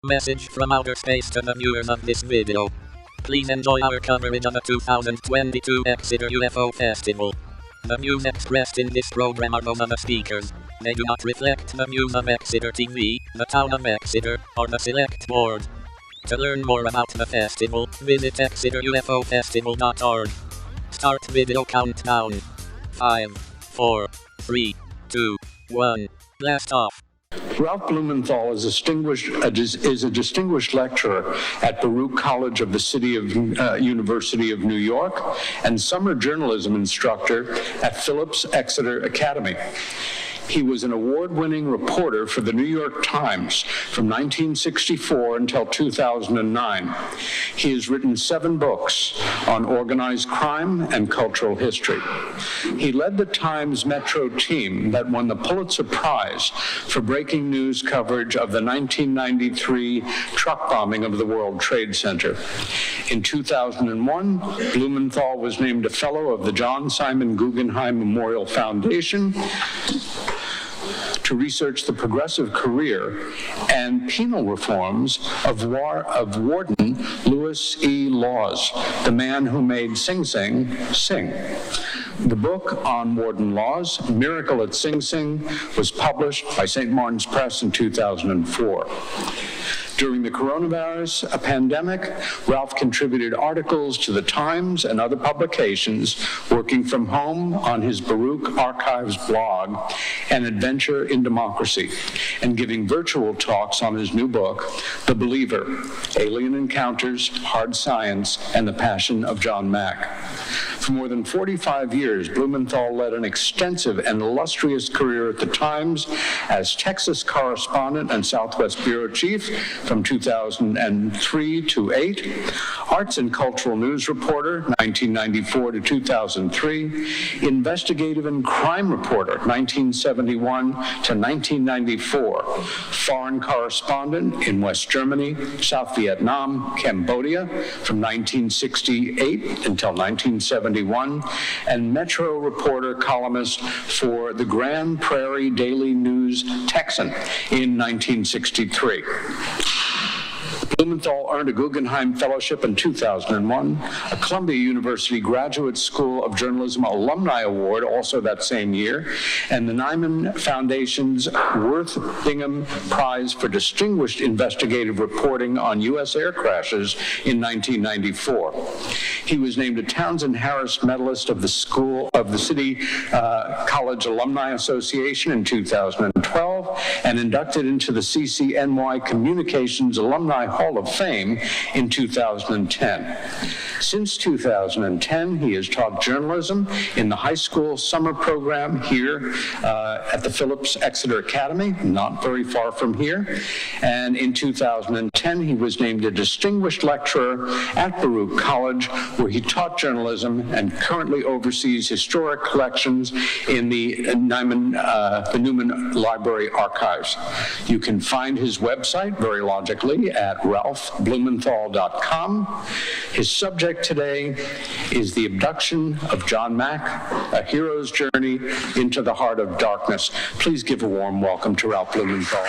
Message from outer space to the viewers of this video. Please enjoy our coverage of the 2022 Exeter UFO Festival. The views expressed in this program are those of the speakers. They do not reflect the views of Exeter TV, the Town of Exeter, or the Select Board. To learn more about the festival, visit exeterufofestival.org. Start video countdown. 5, 4, 3, 2, 1. Blast off. Ralph Blumenthal is a distinguished lecturer at Baruch College of the University of New York and summer journalism instructor at Phillips Exeter Academy. He was an award-winning reporter for the New York Times from 1964 until 2009. He has written 7 books on organized crime and cultural history. He led the Times Metro team that won the Pulitzer Prize for breaking news coverage of the 1993 truck bombing of the World Trade Center. In 2001, Blumenthal was named a Fellow of the John Simon Guggenheim Memorial Foundation to research the progressive career and penal reforms of Warden Louis E. Laws, the man who made Sing Sing sing. The book on Warden Laws, Miracle at Sing Sing, was published by St. Martin's Press in 2004. During the coronavirus pandemic, Ralph contributed articles to the Times and other publications, working from home on his Baruch Archives blog, An Adventure in Democracy, and giving virtual talks on his new book, The Believer, Alien Encounters, Hard Science, and the Passion of John Mack. For more than 45 years, Blumenthal led an extensive and illustrious career at the Times as Texas correspondent and Southwest bureau chief from 2003 to 8, arts and cultural news reporter 1994 to 2003, investigative and crime reporter 1971 to 1994, foreign correspondent in West Germany, South Vietnam, Cambodia from 1968 until 1971, and Metro reporter columnist for the Grand Prairie Daily News Texan in 1963. Blumenthal earned a Guggenheim Fellowship in 2001, a Columbia University Graduate School of Journalism Alumni Award also that same year, and the Nyman Foundation's Worth Bingham Prize for Distinguished Investigative Reporting on U.S. air crashes in 1994. He was named a Townsend Harris Medalist of the City College Alumni Association in 2012 and inducted into the CCNY Communications Alumni Hall of Fame in 2010. Since 2010, he has taught journalism in the high school summer program here at the Phillips Exeter Academy, not very far from here. And in 2010, he was named a distinguished lecturer at Baruch College, where he taught journalism and currently oversees historic collections in the Newman Library Archives. You can find his website, very logically, at ralphblumenthal.com. His subject today is the abduction of John Mack, a hero's journey into the heart of darkness. Please give a warm welcome to Ralph Blumenthal.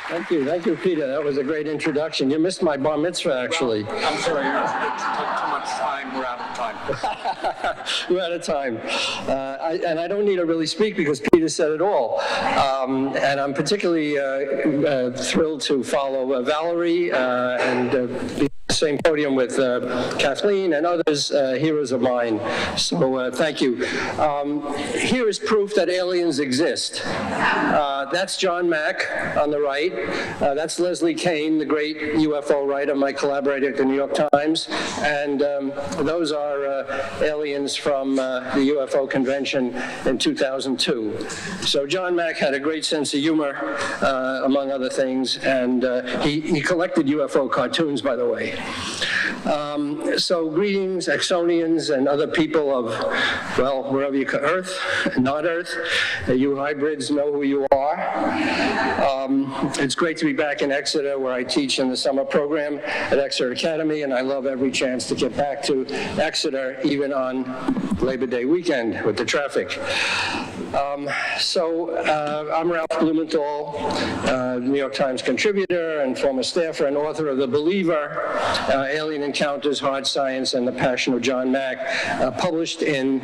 Thank you, Peter. That was a great introduction. You missed my bar mitzvah, actually. Well, I'm sorry, it took too much time. We're out of time. We're out of time. And I don't need to really speak because Peter said it all. And I'm particularly thrilled to follow Valerie and be the same podium with Kathleen and others, heroes of mine. So thank you. Here is proof that aliens exist. That's John Mack on the right. That's Leslie Kane, the great UFO writer, my collaborator at the New York Times. And those are aliens from the UFO convention in 2002. So John Mack had a great sense of humor, among other things, and he collected UFO cartoons, by the way. So greetings, Exonians and other people of, well, wherever you come, Earth, not Earth. You hybrids know who you are. It's great to be back in Exeter, where I teach in the summer program at Exeter Academy, and I love every chance to get back to Exeter, even on Labor Day weekend with the traffic. I'm Ralph Blumenthal, New York Times contributor and former staffer and author of The Believer, Alien Encounters, Hard Science, and the Passion of John Mack, published in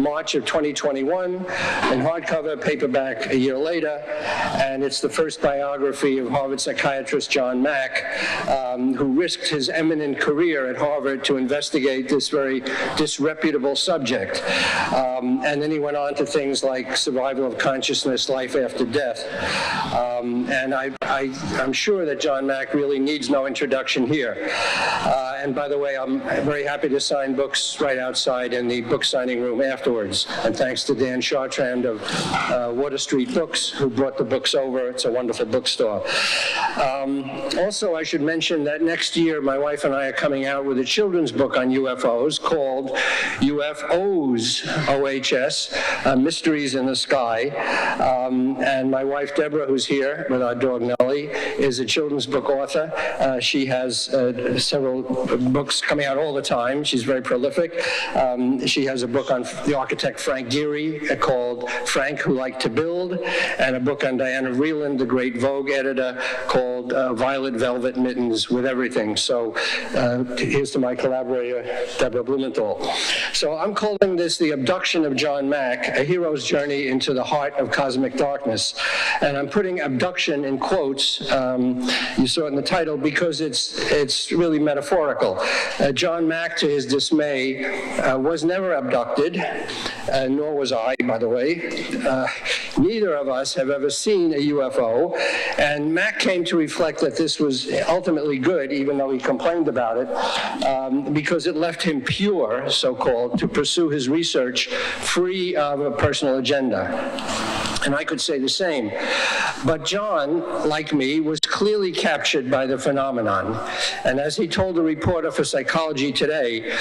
March of 2021 in hardcover, paperback a year later, and it's the first biography of Harvard psychiatrist John Mack, who risked his eminent career at Harvard to investigate this very disreputable subject. And then he went on to things like survival of consciousness, life after death. And I'm sure that John Mack really needs no introduction here. And by the way, I'm very happy to sign books right outside in the book signing room afterwards. And thanks to Dan Chartrand of Water Street Books, who brought the books over. It's a wonderful bookstore. Also, I should mention that next year, my wife and I are coming out with a children's book on UFOs called UFOs, O-H-S, Mysteries in the Sky. And my wife, Deborah, who's here with our dog Nellie, is a children's book author. She has several books coming out all the time. She's very prolific. She has a book on the architect Frank Gehry called Frank Who Liked to Build, and a book on Diana Vreeland, the great Vogue editor, called Violet Velvet Mittens with Everything. So here's to my collaborator, Deborah Blumenthal. So I'm calling this The Abduction of John Mack, a hero's journey into the heart of cosmic darkness. And I'm putting abduction in quotes, you saw it in the title, because it's really metaphorical. John Mack, to his dismay, was never abducted, nor was I, by the way. Neither of us have ever seen a UFO, and Mack came to reflect that this was ultimately good, even though he complained about it, because it left him pure, so-called, to pursue his research free of a personal agenda. And I could say the same. But John, like me, was clearly captured by the phenomenon. And as he told a reporter for Psychology Today,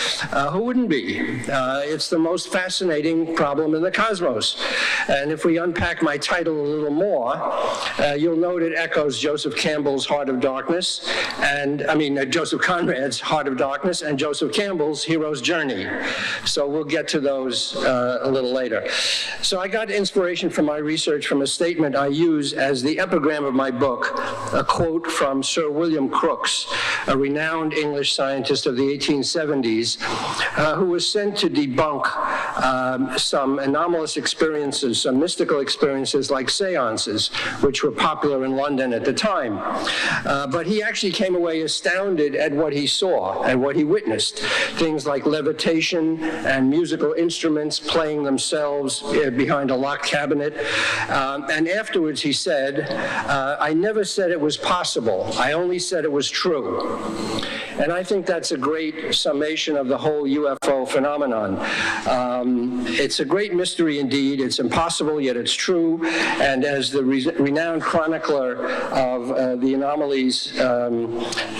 who wouldn't be? It's the most fascinating problem in the cosmos. And if we unpack my title a little more, you'll note it echoes Joseph Campbell's Heart of Darkness, and Joseph Conrad's Heart of Darkness, and Joseph Campbell's Hero's Journey. So we'll get to those a little later. So I got inspiration from my research from a statement I use as the epigram of my book, a quote from Sir William Crookes, a renowned English scientist of the 1870s, who was sent to debunk some anomalous experiences, some mystical experiences like seances, which were popular in London at the time. But he actually came away astounded at what he saw and what he witnessed. Things like levitation and musical instruments playing themselves behind a locked cabinet. And afterwards he said, I never said it was possible. I only said it was true. And I think that's a great summation of the whole UFO phenomenon. It's a great mystery indeed. It's impossible, yet it's true. And as the renowned chronicler of the anomalies,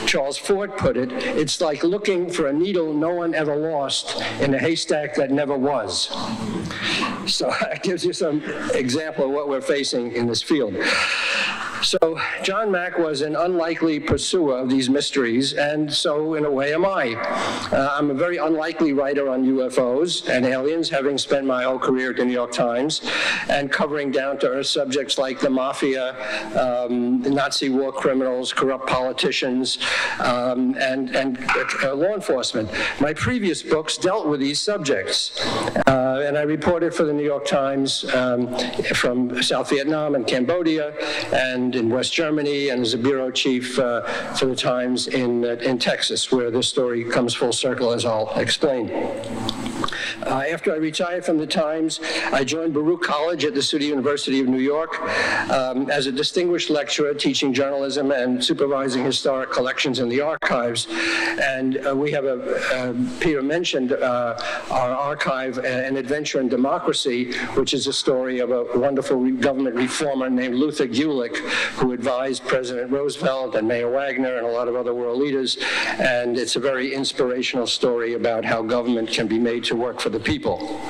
Charles Fort, put it, it's like looking for a needle no one ever lost in a haystack that never was. So that gives you some example of what we're facing in this field. So John Mack was an unlikely pursuer of these mysteries, and so in a way am I. I'm a very unlikely writer on UFOs and aliens, having spent my whole career at the New York Times and covering down-to-earth subjects like the mafia, Nazi war criminals, corrupt politicians, and law enforcement. My previous books dealt with these subjects, and I reported for the New York Times from South Vietnam and Cambodia, and in West Germany, and as a bureau chief for the Times in Texas, where this story comes full circle, as I'll explain. After I retired from the Times, I joined Baruch College at the City University of New York as a distinguished lecturer teaching journalism and supervising historic collections in the archives. And we have Peter mentioned our archive, An Adventure in Democracy, which is a story of a wonderful government reformer named Luther Gulick, who advised President Roosevelt and Mayor Wagner and a lot of other world leaders. And it's a very inspirational story about how government can be made to work for the people.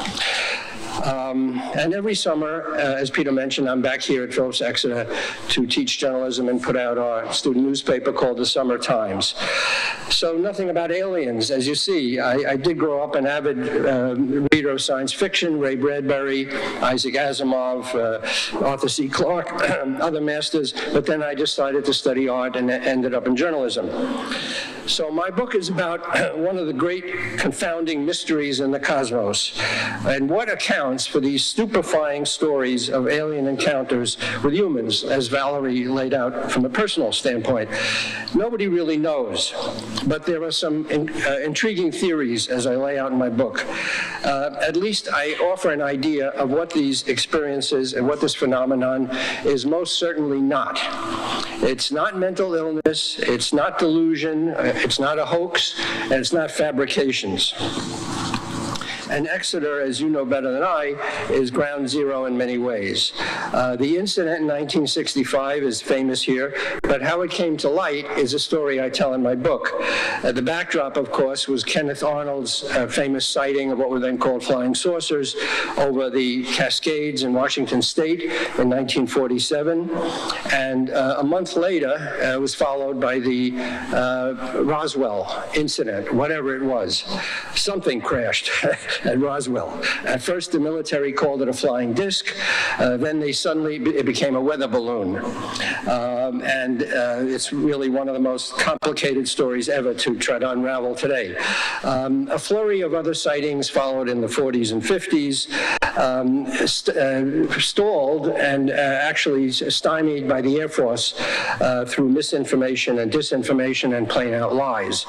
And every summer, as Peter mentioned, I'm back here at Phillips Exeter to teach journalism and put out our student newspaper called the Summer Times. So nothing about aliens, as you see. I did grow up an avid reader of science fiction, Ray Bradbury, Isaac Asimov, Arthur C. Clarke, other masters, but then I decided to study art and ended up in journalism. So my book is about one of the great confounding mysteries in the cosmos, and what accounts for these stupefying stories of alien encounters with humans, as Valerie laid out from a personal standpoint. Nobody really knows, but there are some intriguing theories as I lay out in my book. At least I offer an idea of what these experiences and what this phenomenon is most certainly not. It's not mental illness, it's not delusion, it's not a hoax, and it's not fabrications. And Exeter, as you know better than I, is ground zero in many ways. The incident in 1965 is famous here, but how it came to light is a story I tell in my book. The backdrop, of course, was Kenneth Arnold's famous sighting of what were then called flying saucers over the Cascades in Washington State in 1947. And a month later, it was followed by the Roswell incident, whatever it was. Something crashed at Roswell. At first, the military called it a flying disc. Then it became a weather balloon. And it's really one of the most complicated stories ever to try to unravel today. A flurry of other sightings followed in the 40s and 50s, stalled and actually stymied by the Air Force through misinformation and disinformation and plain out lies.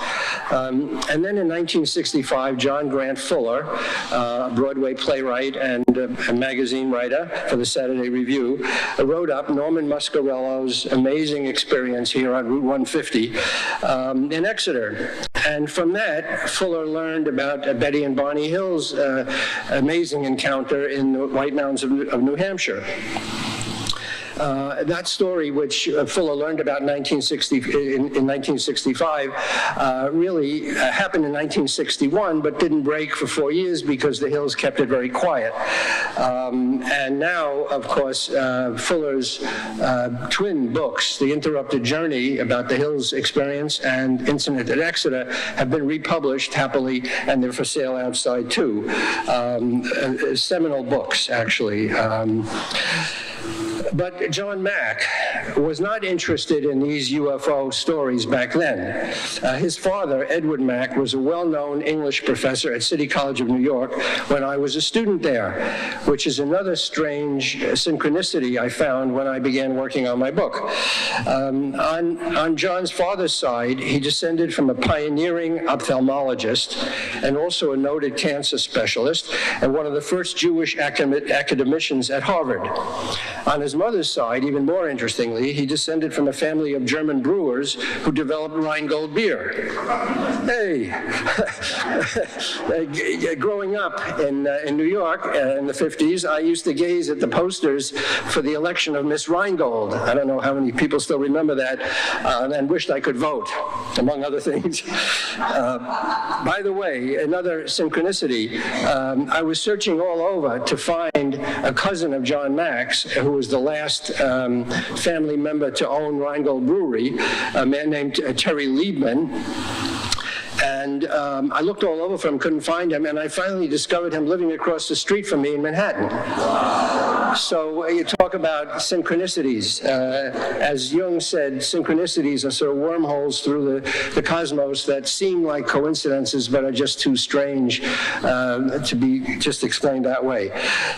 And then in 1965, John Grant Fuller, a Broadway playwright and a magazine writer for the Saturday Review, wrote up Norman Muscarello's amazing experience here on Route 150 in Exeter. And from that, Fuller learned about Betty and Barney Hill's amazing encounter in the White Mountains of New Hampshire. That story, which Fuller learned about in 1965, really happened in 1961, but didn't break for 4 years because the Hills kept it very quiet. And now, of course, Fuller's twin books, The Interrupted Journey about the Hills experience and Incident at Exeter, have been republished happily, and they're for sale outside too. Seminal books, actually. But John Mack was not interested in these UFO stories back then. His father, Edward Mack, was a well-known English professor at City College of New York when I was a student there, which is another strange synchronicity I found when I began working on my book. On John's father's side, he descended from a pioneering ophthalmologist and also a noted cancer specialist and one of the first Jewish academicians at Harvard. On his mother's side, even more interestingly, he descended from a family of German brewers who developed Rheingold beer. Hey! Growing up in New York in the 50s, I used to gaze at the posters for the election of Miss Rheingold. I don't know how many people still remember that, and wished I could vote, among other things. By the way, another synchronicity, I was searching all over to find a cousin of John Mack's, who was the last family member to own Rheingold Brewery, a man named Terry Liebman. And I looked all over for him, couldn't find him, and I finally discovered him living across the street from me in Manhattan. So you talk about synchronicities. As Jung said, synchronicities are sort of wormholes through the cosmos that seem like coincidences but are just too strange to be just explained that way.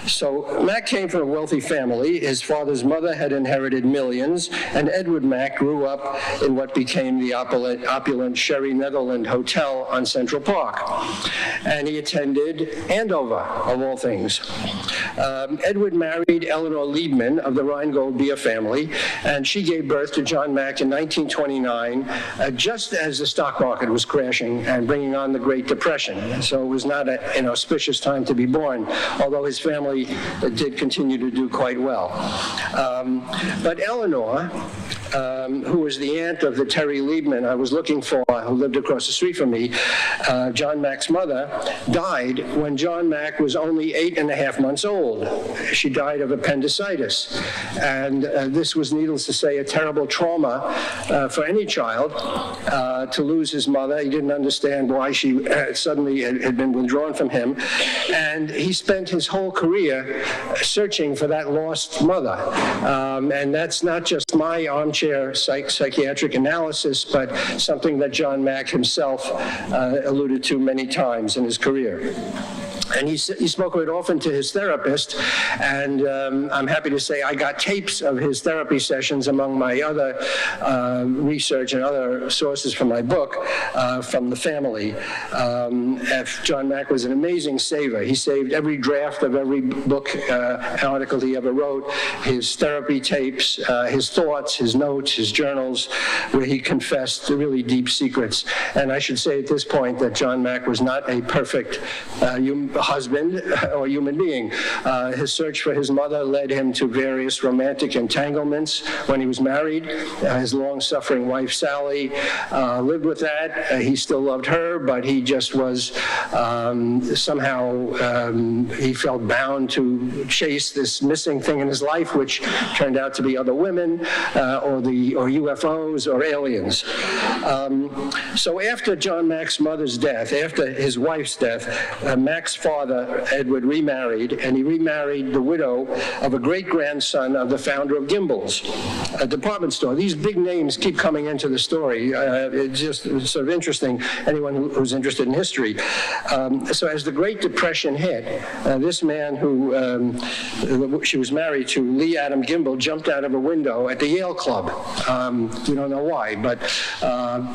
So Mack came from a wealthy family. His father's mother had inherited millions, and Edward Mack grew up in what became the opulent Sherry Netherland Hotel hotel on Central Park. And he attended Andover, of all things. Edward married Eleanor Liebman of the Rheingold beer family, and she gave birth to John Mack in 1929, just as the stock market was crashing and bringing on the Great Depression. So it was not an auspicious time to be born, although his family did continue to do quite well. But Eleanor, who was the aunt of the Terry Liebman I was looking for, who lived across the street from me, John Mack's mother, died when John Mack was only 8.5 months old. She died of appendicitis. And this was, needless to say, a terrible trauma for any child to lose his mother. He didn't understand why she suddenly had been withdrawn from him. And he spent his whole career searching for that lost mother. And that's not just my armchair psychiatric analysis, but something that John Mack himself alluded to many times in his career. And he spoke of it often to his therapist, and I'm happy to say I got tapes of his therapy sessions among my other research and other sources for my book from the family. John Mack was an amazing saver. He saved every draft of every book article he ever wrote, his therapy tapes, his thoughts, his notes, his journals, where he confessed to really deep secrets. And I should say at this point that John Mack was not a perfect husband or human being. His search for his mother led him to various romantic entanglements when he was married. His long-suffering wife, Sally, lived with that. He still loved her, but he just was somehow, he felt bound to chase this missing thing in his life, which turned out to be other women or UFOs or aliens. So after John Mack's mother's death, after his wife's death, Mack's father, Edward, remarried, and he remarried the widow of a great-grandson of the founder of Gimbel's, a department store. These big names keep coming into the story. It's just sort of interesting, anyone who's interested in history. So as the Great Depression hit, this man who she was married to, Lee Adam Gimbel, jumped out of a window at the Yale Club. We don't know why, but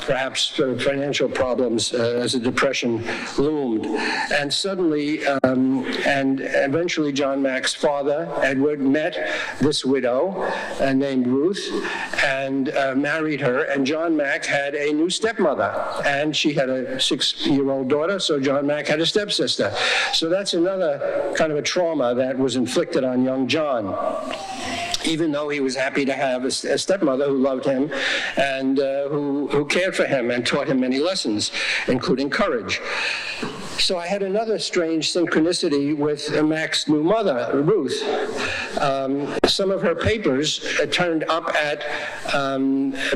perhaps financial problems as the Depression loomed. And suddenly, and eventually John Mack's father, Edward, met this widow named Ruth and married her, and John Mack had a new stepmother, and she had a 6-year-old daughter, so John Mack had a stepsister. So that's another kind of a trauma that was inflicted on young John, even though he was happy to have a stepmother who loved him and who cared for him and taught him many lessons, including courage. So I had another strange synchronicity with Mack's new mother, Ruth. Some of her papers turned up at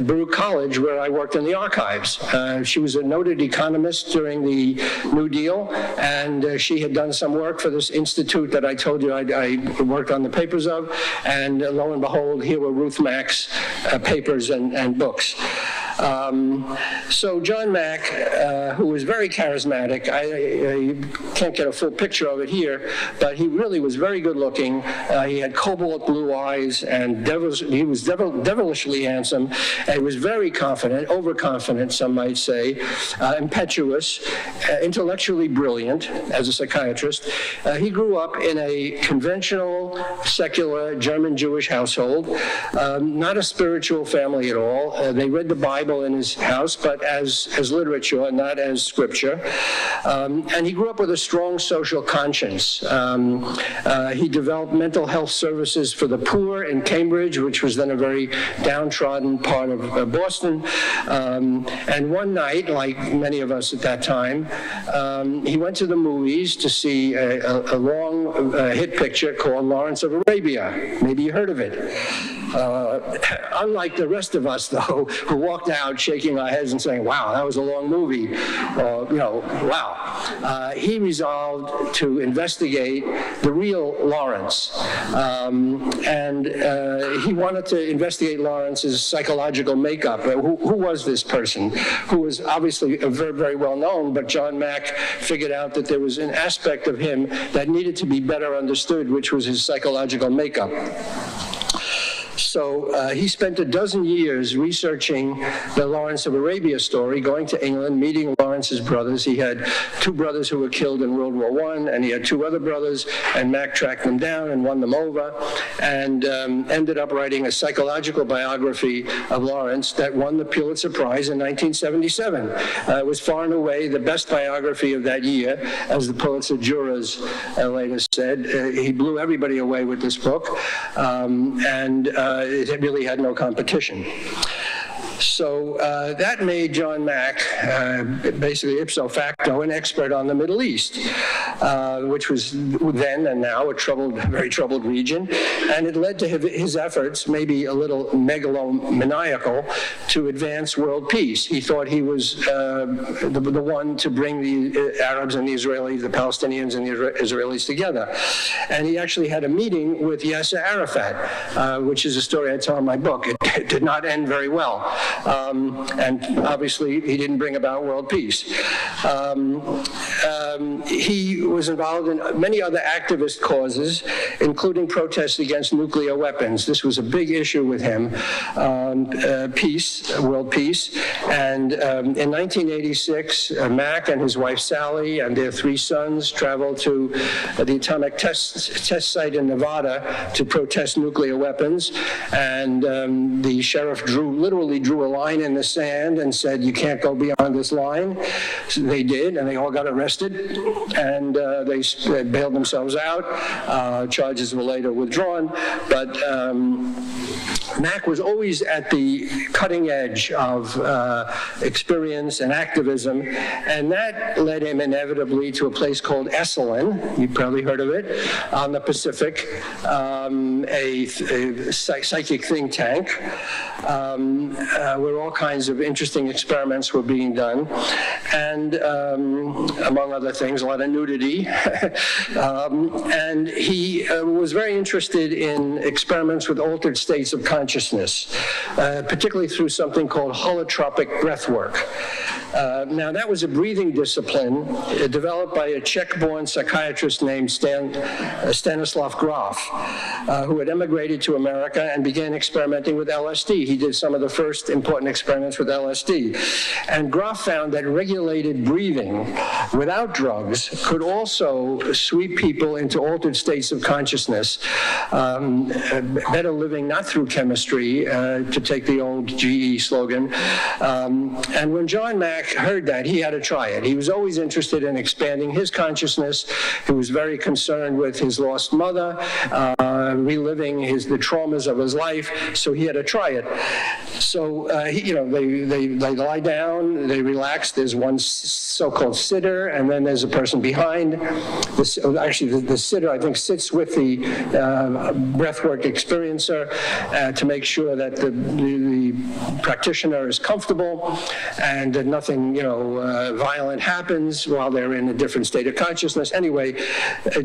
Baruch College, where I worked in the archives. She was a noted economist during the New Deal, and she had done some work for this institute that I told you I worked on the papers of, and lo and behold, here were Ruth Mack's papers and books. So John Mack, who was very charismatic, I can't get a full picture of it here, but he really was very good looking. He had cobalt blue eyes, and he was devilishly handsome, and he was very confident, overconfident, some might say, impetuous, intellectually brilliant as a psychiatrist. He grew up in a conventional, secular, German-Jewish household, not a spiritual family at all. They read the Bible in his house, but as literature, not as scripture. And he grew up with a strong social conscience. He developed mental health services for the poor in Cambridge, which was then a very downtrodden part of Boston. And one night, like many of us at that time, he went to the movies to see a long hit picture called Lawrence of Arabia. Maybe you heard of it. Unlike the rest of us, though, who walked out shaking our heads and saying, wow, that was a long movie, wow. He resolved to investigate the real Lawrence. And he wanted to investigate Lawrence's psychological makeup. Who was this person? Who was obviously very, very well known, but John Mack figured out that there was an aspect of him that needed to be better understood, which was his psychological makeup. So he spent a dozen years researching the Lawrence of Arabia story, going to England, meeting Lawrence's brothers. He had two brothers who were killed in World War I, and he had two other brothers, and Mack tracked them down and won them over, and ended up writing a psychological biography of Lawrence that won the Pulitzer Prize in 1977. It was far and away the best biography of that year, as the Pulitzer jurors later said. He blew everybody away with this book, and it really had no competition. So that made John Mack, basically ipso facto, an expert on the Middle East, which was then and now a very troubled region. And it led to his efforts, maybe a little megalomaniacal, to advance world peace. He thought he was the one to bring the Arabs and the Israelis, the Palestinians and the Israelis together. And he actually had a meeting with Yasser Arafat, which is a story I tell in my book. It did not end very well. And obviously, he didn't bring about world peace. He was involved in many other activist causes, including protests against nuclear weapons. This was a big issue with him, world peace. And in 1986, Mack and his wife Sally and their three sons traveled to the atomic test site in Nevada to protest nuclear weapons. And the sheriff literally drew a line in the sand and said, "You can't go beyond this line." So they did, and they all got arrested, and they bailed themselves out. Charges were later withdrawn, but Mack was always at the cutting edge of experience and activism, and that led him inevitably to a place called Esalen, you've probably heard of it, on the Pacific, a psychic think tank, where all kinds of interesting experiments were being done, and among other things, a lot of nudity. And he was very interested in experiments with altered states of consciousness, particularly through something called holotropic breath work. Now, that was a breathing discipline developed by a Czech-born psychiatrist named Stanislav Grof, who had emigrated to America and began experimenting with LSD. He did some of the first important experiments with LSD. And Grof found that regulated breathing without drugs could also sweep people into altered states of consciousness, better living not through chemistry, to take the old GE slogan. And when John Mack heard that, he had to try it. He was always interested in expanding his consciousness. He was very concerned with his lost mother, reliving the traumas of his life, so he had to try it. So, they lie down, they relax. There's one so-called sitter, and then there's a person behind. The sitter, I think, sits with the breathwork experiencer to make sure that the practitioner is comfortable and that nothing, violent happens while they're in a different state of consciousness. Anyway,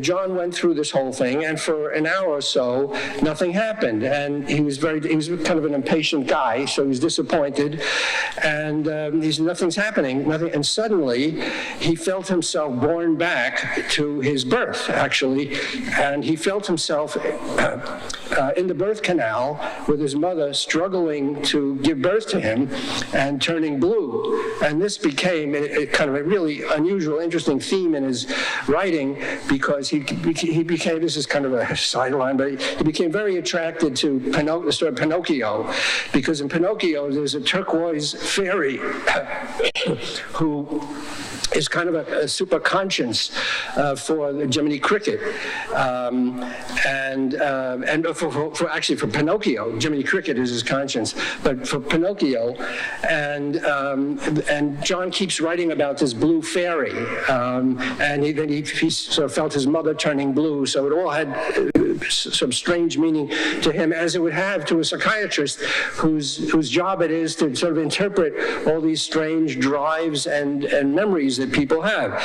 John went through this whole thing, and for an hour or so, nothing happened. And he was kind of an impatient guy, so he was disappointed. And he said, nothing's happening, nothing. And suddenly, he felt himself born back to his birth, actually. And he felt himself in the birth canal with his mother struggling to give birth to him and turning blue. And this became kind of a really unusual, interesting theme in his writing, because he became, this is kind of a sideline, but he became very attracted to the story of Pinocchio, because in Pinocchio there's a turquoise fairy who is kind of a super conscience for the Jiminy Cricket, and for Pinocchio, Jiminy Cricket is his conscience, but for Pinocchio, and John keeps writing about this blue fairy, and he sort of felt his mother turning blue, so it all had some strange meaning to him, as it would have to a psychiatrist whose job it is to sort of interpret all these strange drives and memories that people have.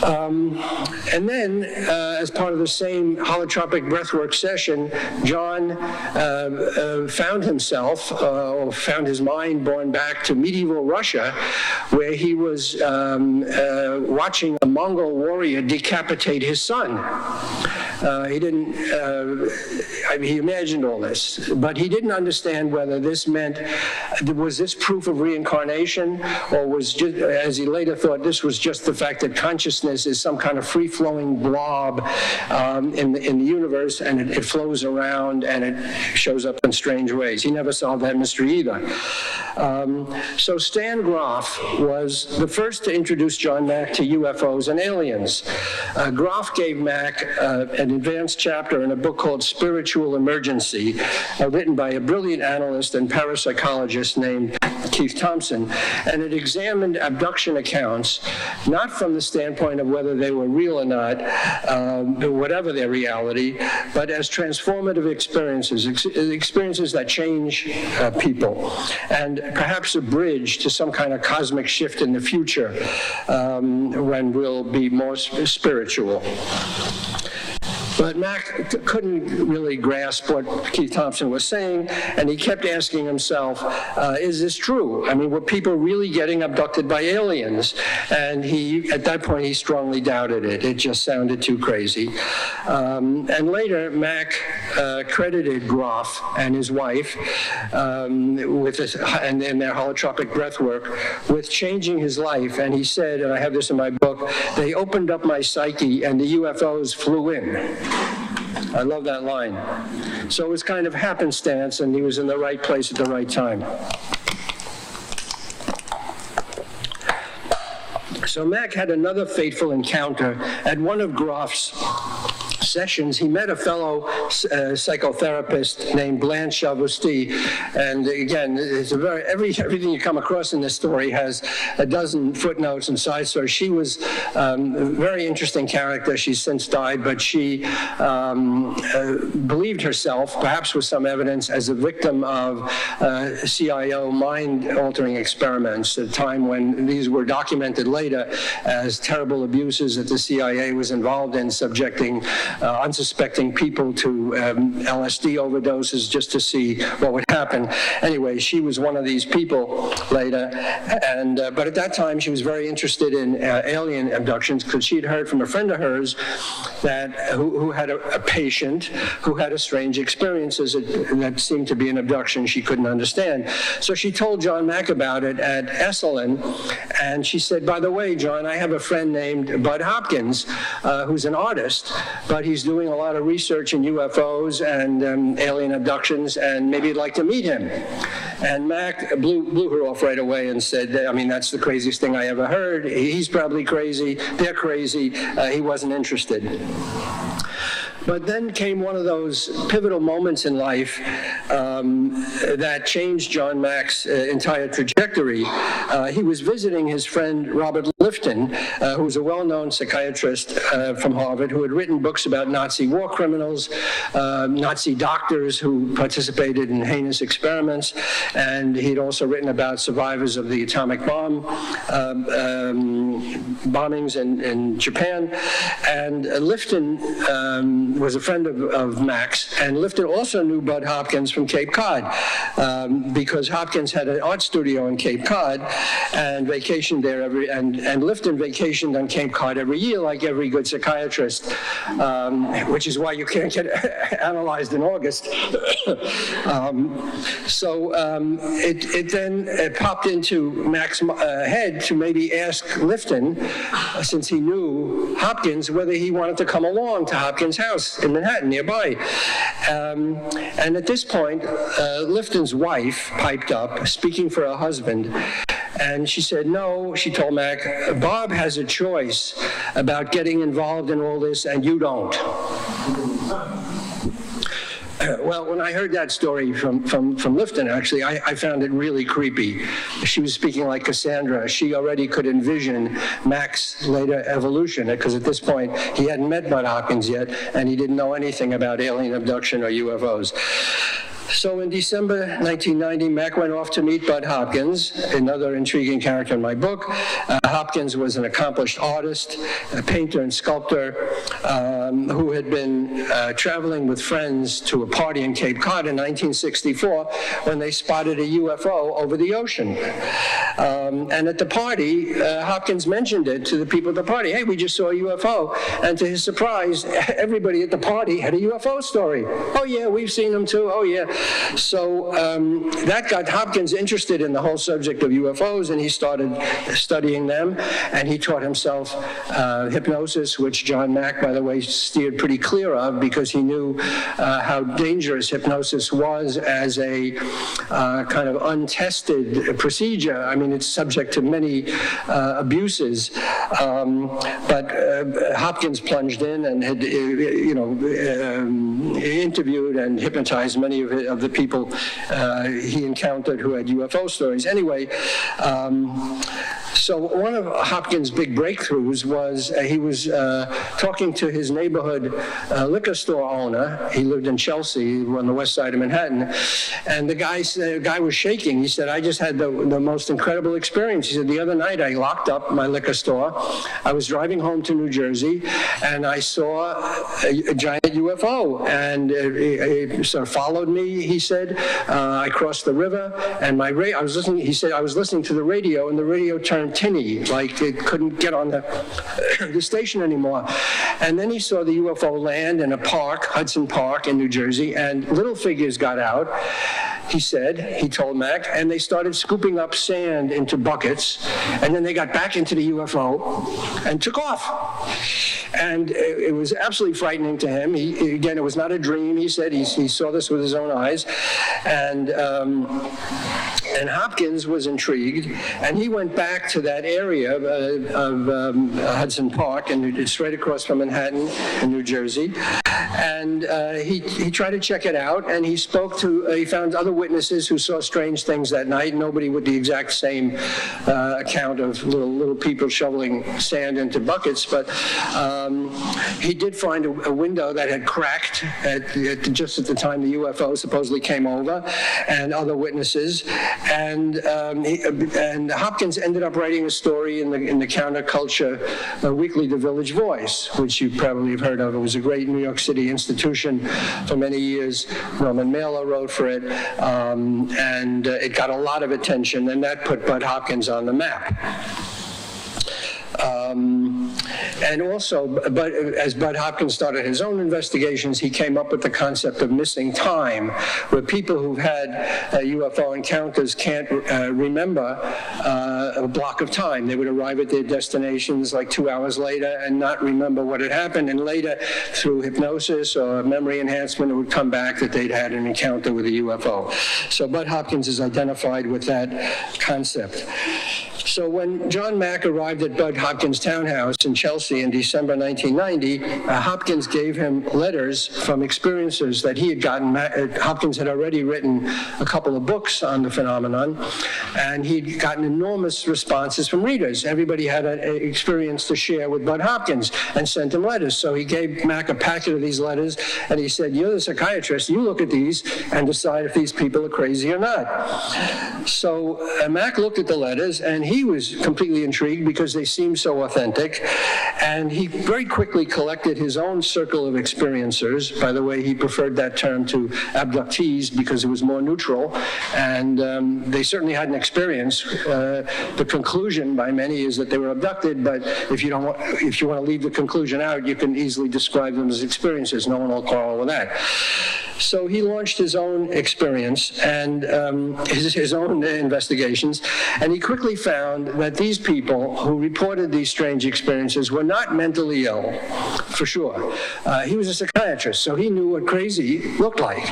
And then, as part of the same holotropic breathwork session, John found himself, or found his mind born back to medieval Russia, where he was watching a Mongol warrior decapitate his son. He didn't, he imagined all this, but he didn't understand whether this meant, was this proof of reincarnation, or was just, as he later thought, this was just the fact that consciousness is some kind of free-flowing blob in the universe, and it flows around and it shows up in strange ways. He never solved that mystery either. So Stan Groff was the first to introduce John Mack to UFOs and aliens. Groff gave Mack an advanced chapter in a book called Spiritual Emergency, written by a brilliant analyst and parapsychologist named Keith Thompson, and it examined abduction accounts, not from the standpoint of whether they were real or not, whatever their reality, but as transformative experiences, experiences that change people, and perhaps a bridge to some kind of cosmic shift in the future when we'll be more spiritual. But Mack couldn't really grasp what Keith Thompson was saying, and he kept asking himself, is this true? I mean, were people really getting abducted by aliens? And at that point, he strongly doubted it. It just sounded too crazy. And later, Mack credited Groff and his wife and their holotropic breath work with changing his life. And he said, and I have this in my book, they opened up my psyche and the UFOs flew in. I love that line. So it was kind of happenstance, and he was in the right place at the right time. So Mack had another fateful encounter at one of Groff's sessions. He met a fellow psychotherapist named Blanche Chavousti, and again, it's everything you come across in this story has a dozen footnotes and side stories. She was a very interesting character. She's since died, but she believed herself, perhaps with some evidence, as a victim of CIO mind-altering experiments, at a time when these were documented later as terrible abuses that the CIA was involved in, subjecting unsuspecting people to LSD overdoses just to see what would happen. Anyway, she was one of these people later, and but at that time she was very interested in alien abductions, because she'd heard from a friend of hers who had a patient who had a strange experiences that seemed to be an abduction she couldn't understand. So she told John Mack about it at Esalen, and she said, by the way, John, I have a friend named Bud Hopkins, who's an artist, but he's doing a lot of research in UFOs and alien abductions, and maybe you'd like to meet him. And Mack blew her off right away and said, I mean, that's the craziest thing I ever heard. He's probably crazy. They're crazy. He wasn't interested. But then came one of those pivotal moments in life that changed John Mack's entire trajectory. He was visiting his friend Robert Lifton, who was a well-known psychiatrist from Harvard, who had written books about Nazi war criminals, Nazi doctors who participated in heinous experiments, and he'd also written about survivors of the atomic bomb bombings in Japan. And Lifton was a friend of Mack's, and Lifton also knew Bud Hopkins from Cape Cod, because Hopkins had an art studio in Cape Cod and vacationed there and Lifton vacationed on Cape Cod every year, like every good psychiatrist, which is why you can't get analyzed in August. It then popped into Mack's head to maybe ask Lifton, since he knew Hopkins, whether he wanted to come along to Hopkins' house in Manhattan nearby. And at this point, Lifton's wife piped up, speaking for her husband, and she said, no, she told Mack, Bob has a choice about getting involved in all this, and you don't. Well, when I heard that story from Lifton, actually, I found it really creepy. She was speaking like Cassandra. She already could envision Mack's later evolution, because at this point, he hadn't met Bud Hopkins yet, and he didn't know anything about alien abduction or UFOs. So in December 1990, Mack went off to meet Bud Hopkins, another intriguing character in my book. Hopkins was an accomplished artist, a painter and sculptor who had been traveling with friends to a party in Cape Cod in 1964 when they spotted a UFO over the ocean. And at the party, Hopkins mentioned it to the people at the party. Hey, we just saw a UFO. And to his surprise, everybody at the party had a UFO story. Oh, yeah, we've seen them too. Oh, yeah. So that got Hopkins interested in the whole subject of UFOs, and he started studying them, and he taught himself hypnosis, which John Mack, by the way, steered pretty clear of because he knew how dangerous hypnosis was as a kind of untested procedure. I mean, it's subject to many abuses, but Hopkins plunged in and had, interviewed and hypnotized many of the people he encountered who had UFO stories. Anyway, so one of Hopkins' big breakthroughs was he was talking to his neighborhood liquor store owner. He lived in Chelsea on the west side of Manhattan. And the guy was shaking. He said, I just had the most incredible experience. He said, the other night I locked up my liquor store. I was driving home to New Jersey, and I saw a giant UFO. And it sort of followed me, he said. I crossed the river, and I was listening to the radio, and the radio turned tinny, like it couldn't get on the station anymore. And then he saw the UFO land in a park, Hudson Park in New Jersey, and little figures got out, he told Mack, and they started scooping up sand into buckets, and then they got back into the UFO and took off. And it was absolutely frightening to him. Again, it was not a dream, he said. He saw this with his own eyes. And Hopkins was intrigued, and he went back to that area of Hudson Park, and it's right across from Manhattan in New Jersey. And he tried to check it out, and he found other witnesses who saw strange things that night, nobody with the exact same account of little people shoveling sand into buckets, but he did find a window that had cracked just at the time the UFO supposedly came over, and other witnesses. And Hopkins ended up writing a story in the counterculture weekly, The Village Voice, which you probably have heard of. It was a great New York City institution for many years. Norman Mailer wrote for it, and it got a lot of attention, and that put Bud Hopkins on the map. And also, as Bud Hopkins started his own investigations, he came up with the concept of missing time, where people who've had UFO encounters can't remember a block of time. They would arrive at their destinations like 2 hours later and not remember what had happened, and later, through hypnosis or memory enhancement, it would come back that they'd had an encounter with a UFO. So Bud Hopkins is identified with that concept. So when John Mack arrived at Bud Hopkins' townhouse in Chelsea in December 1990, Hopkins gave him letters from experiencers that he had gotten. Hopkins had already written a couple of books on the phenomenon, and he'd gotten enormous responses from readers. Everybody had an experience to share with Bud Hopkins and sent him letters. So he gave Mack a packet of these letters, and he said, you're the psychiatrist, you look at these and decide if these people are crazy or not. So Mack looked at the letters, and he was completely intrigued because they seemed so authentic, and he very quickly collected his own circle of experiencers. By the way, he preferred that term to abductees because it was more neutral, and they certainly had an experience. The conclusion by many is that they were abducted, but if you want to leave the conclusion out, you can easily describe them as experiences. No one will quarrel with that. So he launched his own experience and his own investigations, and he quickly found that these people who reported these strange experiences were not mentally ill, for sure. He was a psychiatrist, so he knew what crazy looked like.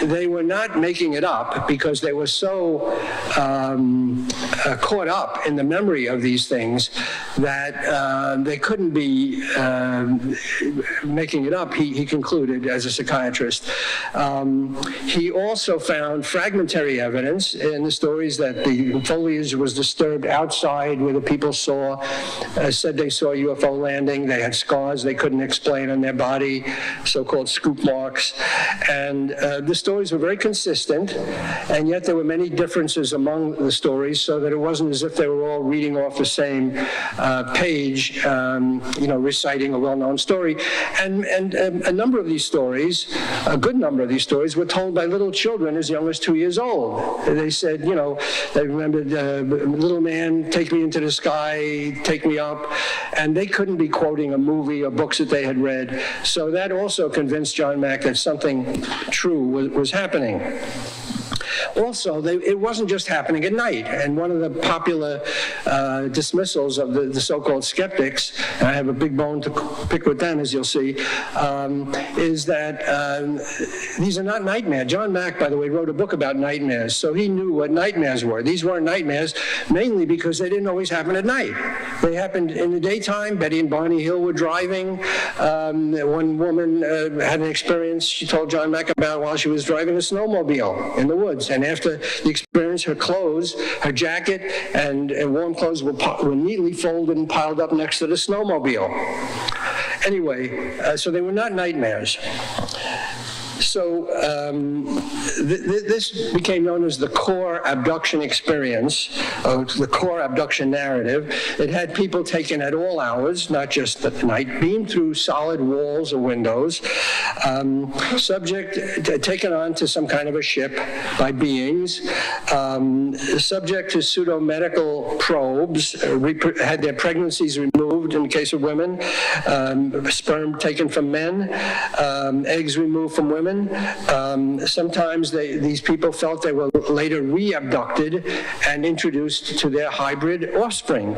They were not making it up because they were so caught up in the memory of these things that they couldn't be making it up, he concluded, as a psychiatrist. He also found fragmentary evidence in the stories that the foliage was disturbed outside where the people said they saw a UFO landing. They had scars scars they couldn't explain on their body, so-called scoop marks. And the stories were very consistent, and yet there were many differences among the stories, so that it wasn't as if they were all reading off the same page, reciting a well-known story. And a number of these stories, a good number of these stories, were told by little children as young as 2 years old. They said, they remembered, little man, take me into the sky, take me up, and they couldn't be quoting a movie or books that they had read. So that also convinced John Mack that something true was happening. Also, it wasn't just happening at night, and one of the popular dismissals of the so-called skeptics, and I have a big bone to pick with them, as you'll see, is that these are not nightmares. John Mack, by the way, wrote a book about nightmares, so he knew what nightmares were. These weren't nightmares, mainly because they didn't always happen at night. They happened in the daytime. Betty and Barney Hill were driving. One woman had an experience she told John Mack about while she was driving a snowmobile in the woods. And after the experience, her clothes, her jacket, and warm clothes were neatly folded and piled up next to the snowmobile. Anyway, so they were not nightmares. So this became known as the core abduction experience, the core abduction narrative. It had people taken at all hours, not just at night, beamed through solid walls or windows, taken onto some kind of a ship by beings, subject to pseudo-medical probes, had their pregnancies removed in case of women, sperm taken from men, eggs removed from women. Sometimes these people felt they were later re-abducted and introduced to their hybrid offspring.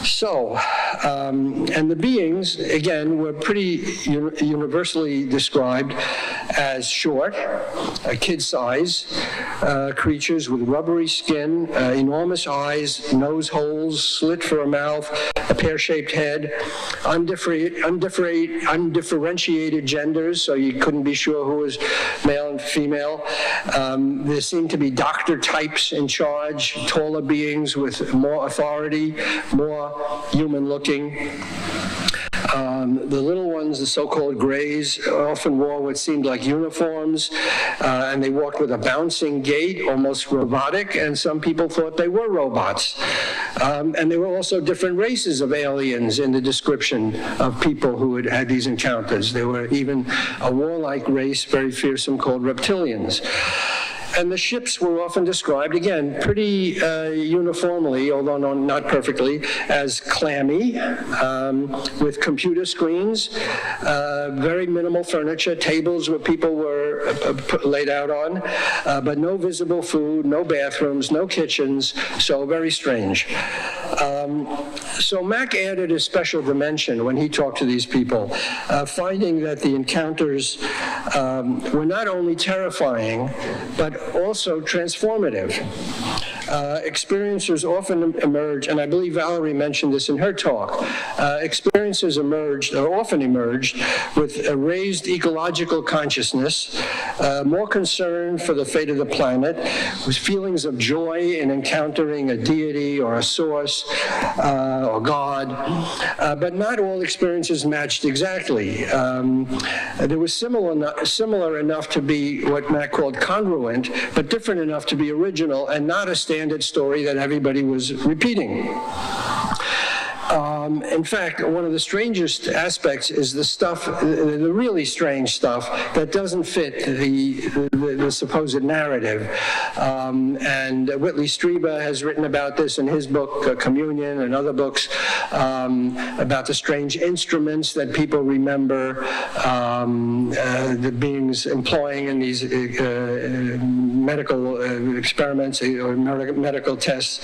So, and the beings, again, were pretty universally described as short, kid-size creatures with rubbery skin, enormous eyes, nose holes, slit for a mouth, a pear-shaped head, undifferentiated genders, so you couldn't be sure who was male and female. There seemed to be doctor types in charge, taller beings with more authority, more human-looking. The little ones, the so-called grays, often wore what seemed like uniforms, and they walked with a bouncing gait, almost robotic, and some people thought they were robots. And there were also different races of aliens in the description of people who had had these encounters. There were even a warlike race, very fearsome, called reptilians. And the ships were often described, again, pretty uniformly, although not perfectly, as clammy, with computer screens, very minimal furniture, tables where people were laid out on, but no visible food, no bathrooms, no kitchens, so very strange. So Mack added a special dimension when he talked to these people, finding that the encounters were not only terrifying, but also transformative. Experiencers often emerge, and I believe Valerie mentioned this in her talk, experiencers often emerged with a raised ecological consciousness, more concern for the fate of the planet, with feelings of joy in encountering a deity or a source or God, but not all experiences matched exactly. There was similar enough to be what Mack called congruent, but different enough to be original and not a standard story that everybody was repeating. In fact, one of the strangest aspects is the really strange stuff that doesn't fit the supposed narrative. And Whitley Strieber has written about this in his book, Communion, and other books about the strange instruments that people remember the beings employing in these medical experiments or medical tests.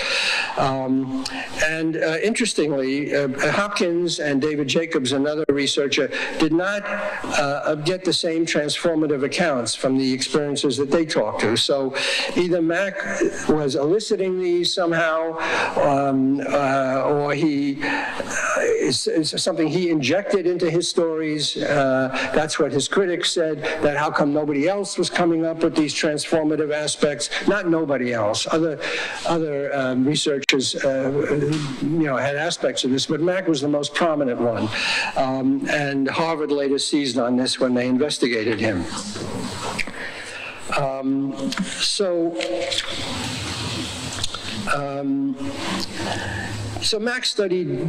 Interestingly, Hopkins and David Jacobs, another researcher, did not get the same transformative accounts from the experiences that they talked to. So either Mack was eliciting these somehow, or he is something he injected into his stories. That's what his critics said, that how come nobody else was coming up with these transformative aspects? Not nobody else. Other researchers, had aspects of this, but Mack was the most prominent one. And Harvard later seized on this when they investigated him. So Mack studied,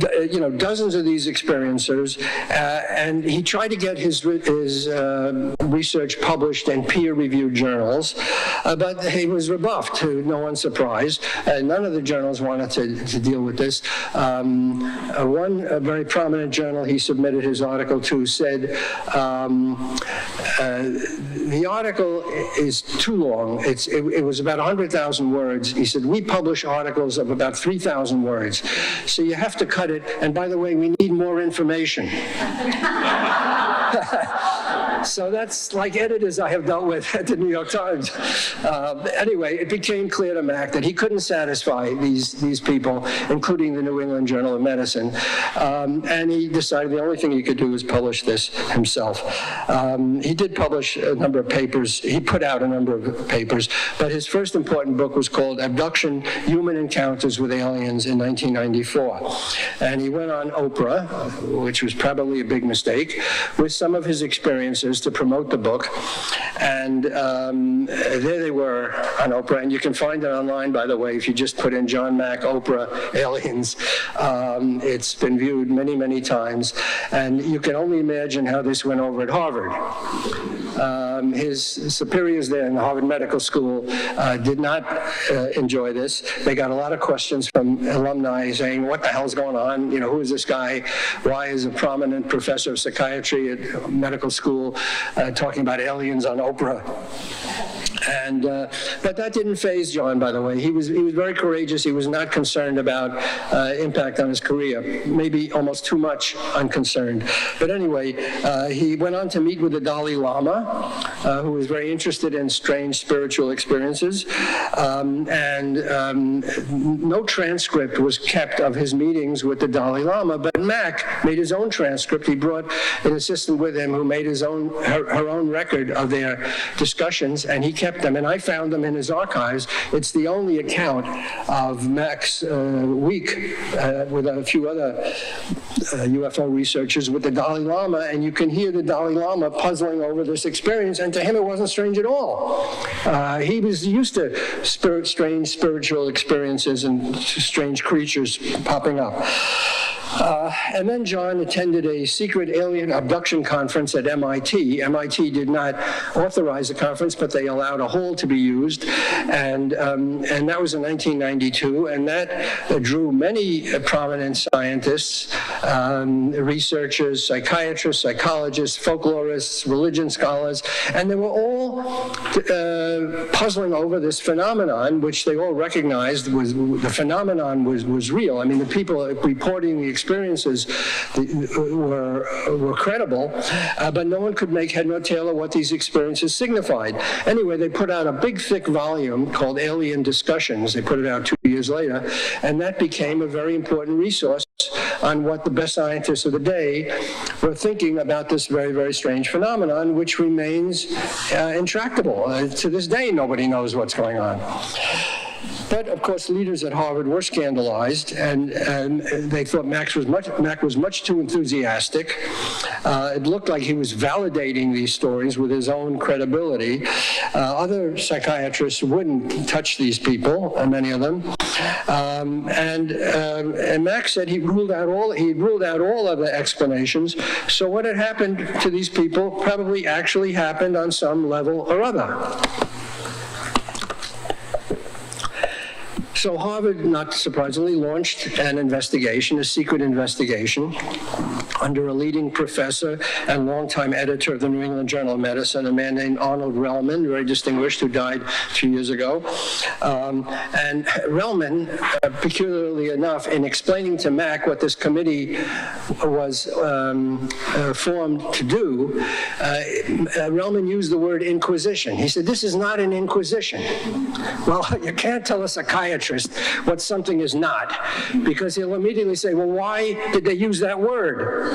dozens of these experiencers, and he tried to get his research published in peer-reviewed journals, but he was rebuffed, to no one's surprise. None of the journals wanted to deal with this. One very prominent journal he submitted his article to said, the article is too long. It was about 100,000 words. He said, we publish articles of about 3,000 words. So you have to cut it. And by the way, we need more information. So that's like editors I have dealt with at the New York Times. Anyway, it became clear to Mack that he couldn't satisfy these people, including the New England Journal of Medicine. And he decided the only thing he could do was publish this himself. He did publish a number of papers. He put out a number of papers, but his first important book was called Abduction, Human Encounters with Aliens in 1994. And he went on Oprah, which was probably a big mistake, with some of his experiences to promote the book. And there they were on Oprah, and you can find it online, by the way, if you just put in John Mack, Oprah, aliens. It's been viewed many, many times, and you can only imagine how this went over at Harvard. His superiors there in the Harvard Medical School did not enjoy this. They got a lot of questions from alumni saying, what the hell's going on? Who is this guy? Why is a prominent professor of psychiatry at medical school talking about aliens on Oprah? And but that didn't faze John, by the way. He was very courageous. He was not concerned about impact on his career, maybe almost too much unconcerned. But anyway, he went on to meet with the Dalai Lama, who was very interested in strange spiritual experiences. No transcript was kept of his meetings with the Dalai Lama, but Mack made his own transcript. He brought an assistant with him who made her own record of their discussions, and he kept them, and I found them in his archives. It's the only account of Mack's week with a few other UFO researchers with the Dalai Lama, and you can hear the Dalai Lama puzzling over this experience, and to him it wasn't strange at all. He was used to strange spiritual experiences and strange creatures popping up. And then John attended a secret alien abduction conference at MIT. MIT did not authorize the conference, but they allowed a hall to be used. And that was in 1992. And that drew many prominent scientists, researchers, psychiatrists, psychologists, folklorists, religion scholars. And they were all puzzling over this phenomenon, which they all recognized was real. I mean, the people reporting the experiences were credible, but no one could make head nor tail of what these experiences signified. Anyway, they put out a big, thick volume called Alien Discussions. They put it out 2 years later, and that became a very important resource on what the best scientists of the day were thinking about this very, very strange phenomenon, which remains intractable. To this day, nobody knows what's going on. But, of course, leaders at Harvard were scandalized, and they thought Mack was much too enthusiastic. It looked like he was validating these stories with his own credibility. Other psychiatrists wouldn't touch these people, many of them. And Mack said he ruled out all other explanations. So what had happened to these people probably actually happened on some level or other. So Harvard, not surprisingly, launched an investigation, a secret investigation, under a leading professor and longtime editor of the New England Journal of Medicine, a man named Arnold Relman, very distinguished, who died a few years ago. And Relman, peculiarly enough, in explaining to Mack what this committee was formed to do, Relman used the word inquisition. He said, "This is not an inquisition." Well, you can't tell a psychiatrist what something is not, because he'll immediately say, well, why did they use that word?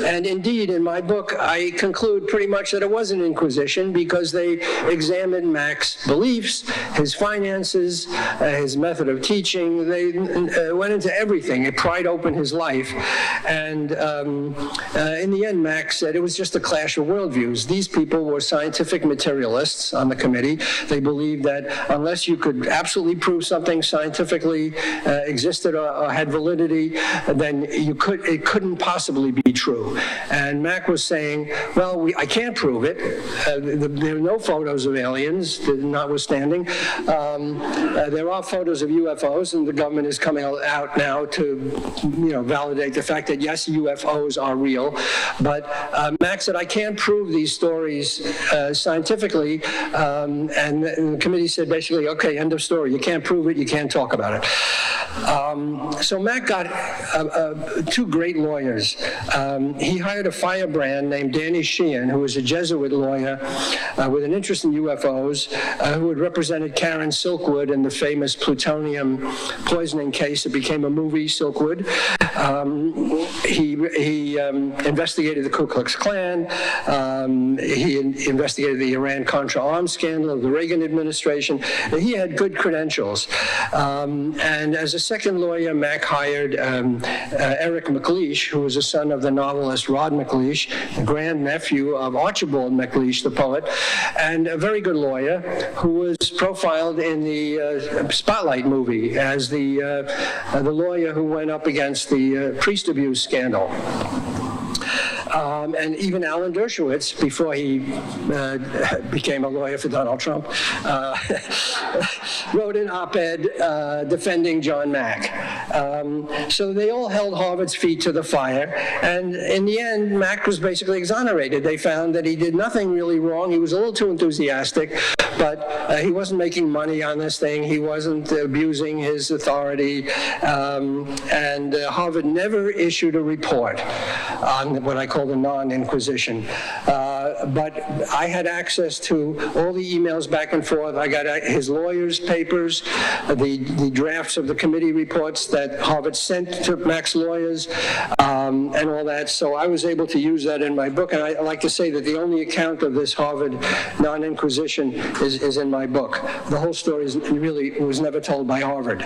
And indeed, in my book, I conclude pretty much that it was an inquisition, because they examined Mack's beliefs, his finances, his method of teaching. They went into everything. It pried open his life. And in the end, Mack said it was just a clash of worldviews. These people were scientific materialists on the committee. They believed that unless you could absolutely prove something scientifically existed or had validity, then it couldn't possibly be true. And Mack was saying, well, I can't prove it. There are no photos of aliens, notwithstanding. There are photos of UFOs, and the government is coming out now to validate the fact that, yes, UFOs are real. But Mack said, I can't prove these stories scientifically. And the committee said, basically, okay, end of story. You can't prove it. You can't talk about it. So Mack got two great lawyers. He hired a firebrand named Danny Sheehan, who was a Jesuit lawyer with an interest in UFOs, who had represented Karen Silkwood in the famous plutonium poisoning case that became a movie, Silkwood. He investigated the Ku Klux Klan. He investigated the Iran-Contra arms scandal of the Reagan administration. He had good credentials. And as a second lawyer, Mack hired Eric McLeish, who was a son of the novelist Rod McLeish, the grandnephew of Archibald McLeish, the poet, and a very good lawyer who was profiled in the Spotlight movie as the lawyer who went up against the priest abuse scandal. And even Alan Dershowitz, before he became a lawyer for Donald Trump, wrote an op-ed defending John Mack. So they all held Harvard's feet to the fire, and in the end, Mack was basically exonerated. They found that he did nothing really wrong. He was a little too enthusiastic, but he wasn't making money on this thing. He wasn't abusing his authority, and Harvard never issued a report on what I call the non-inquisition. But I had access to all the emails back and forth. I got his lawyers' papers, the drafts of the committee reports that Harvard sent to Mack's lawyers, and all that. So I was able to use that in my book. And I like to say that the only account of this Harvard non-inquisition is in my book. The whole story really was never told by Harvard.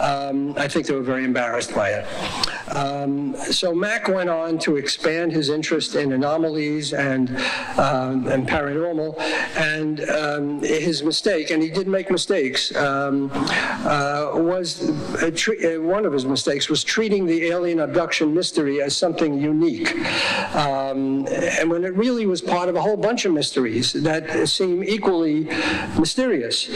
I think they were very embarrassed by it. So Mack went on to expand his interest in anomalies and paranormal, and his mistake, and he did make mistakes, one of his mistakes was treating the alien abduction mystery as something unique, and when it really was part of a whole bunch of mysteries that seem equally mysterious.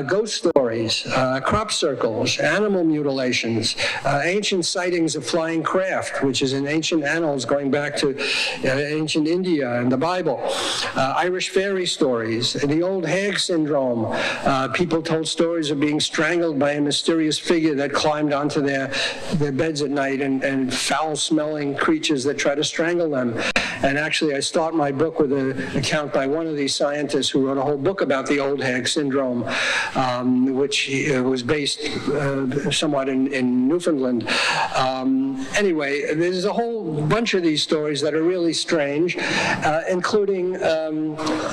Ghost stories, crop circles, animal mutilations, ancient sightings of flying craft, which is in ancient annals going back to ancient India and the Bible, Irish fairy stories, the old hag syndrome. People told stories of being strangled by a mysterious figure that climbed onto their beds at night, and foul-smelling creatures that try to strangle them. And actually, I start my book with an account by one of these scientists who wrote a whole book about the old hag syndrome, which was based somewhat in Newfoundland. Anyway, there's a whole bunch of these stories that are really strange, including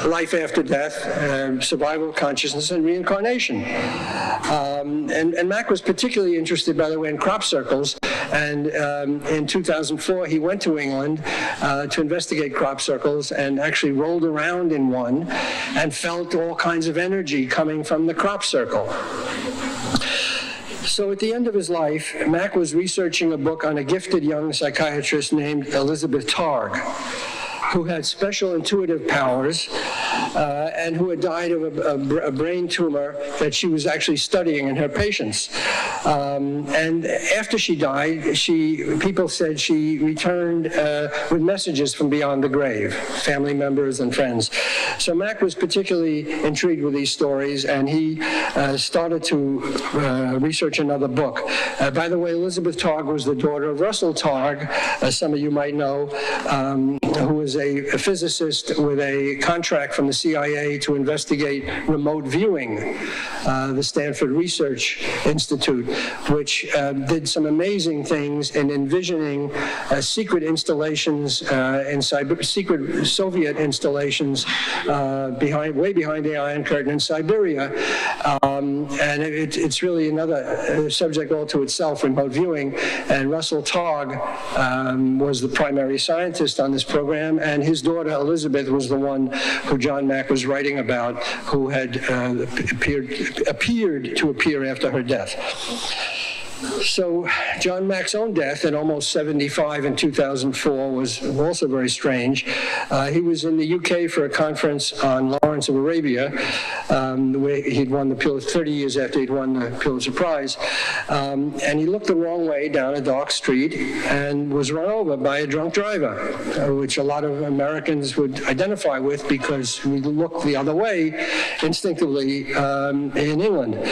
life after death, survival of consciousness, and reincarnation. And Mack was particularly interested, by the way, in crop circles. And in 2004, he went to England to investigate crop circles, and actually rolled around in one and felt all kinds of energy coming from the crop circle. So at the end of his life, Mack was researching a book on a gifted young psychiatrist named Elizabeth Targ, who had special intuitive powers and who had died of a brain tumor that she was actually studying in her patients. And after she died, people said she returned with messages from beyond the grave, family members and friends. So Mack was particularly intrigued with these stories, and he started to research another book. By the way, Elizabeth Targ was the daughter of Russell Targ, as some of you might know, who was a physicist with a contract from the CIA to investigate remote viewing, the Stanford Research Institute, which did some amazing things in envisioning secret installations secret Soviet installations way behind the Iron Curtain in Siberia. And it's really another subject all to itself, remote viewing. And Russell Targ was the primary scientist on this program, and his daughter Elizabeth was the one who John Mack was writing about, who had appeared to appear after her death. So John Mack's own death at almost 75 in 2004 was also very strange. He was in the UK for a conference on Lawrence of Arabia, where he'd won the Pulitzer, 30 years after he'd won the Pulitzer Prize. And he looked the wrong way down a dark street and was run over by a drunk driver, which a lot of Americans would identify with because we look the other way instinctively in England.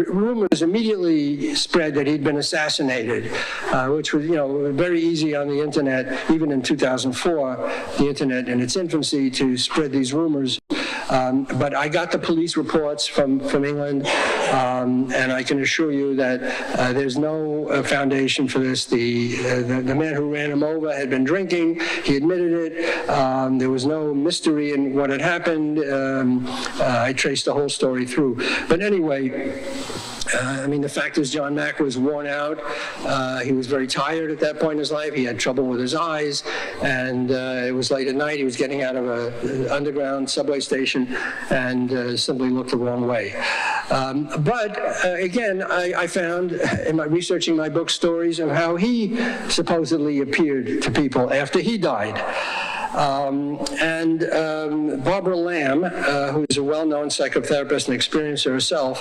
Rumors immediately spread that he'd been assassinated, which was, very easy on the internet, even in 2004, the internet in its infancy, to spread these rumors. But I got the police reports from England, and I can assure you that there's no foundation for this. The man who ran him over had been drinking. He admitted it. There was no mystery in what had happened. I traced the whole story through. But anyway, the fact is John Mack was worn out. He was very tired at that point in his life. He had trouble with his eyes, and it was late at night. He was getting out of an underground subway station and simply looked the wrong way. But again, I found in researching my book stories of how he supposedly appeared to people after he died. Barbara Lamb, who is a well-known psychotherapist and experiencer herself,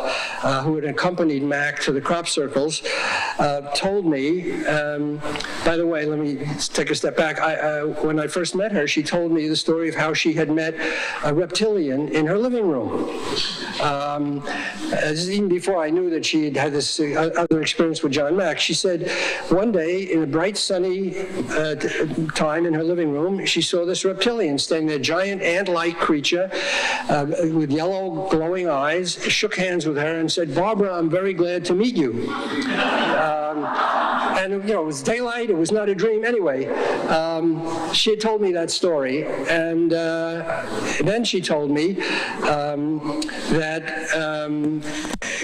who had accompanied Mack to the crop circles, told me, by the way, let me take a step back. When I first met her, she told me the story of how she had met a reptilian in her living room. Even before I knew that she had had this other experience with John Mack, she said one day in a bright sunny time in her living room, she saw this reptilian standing there, giant ant-like creature with yellow glowing eyes, shook hands with her and said, "Barbara, I'm very glad to meet you." And it was daylight, it was not a dream. Anyway, she had told me that story, and then she told me that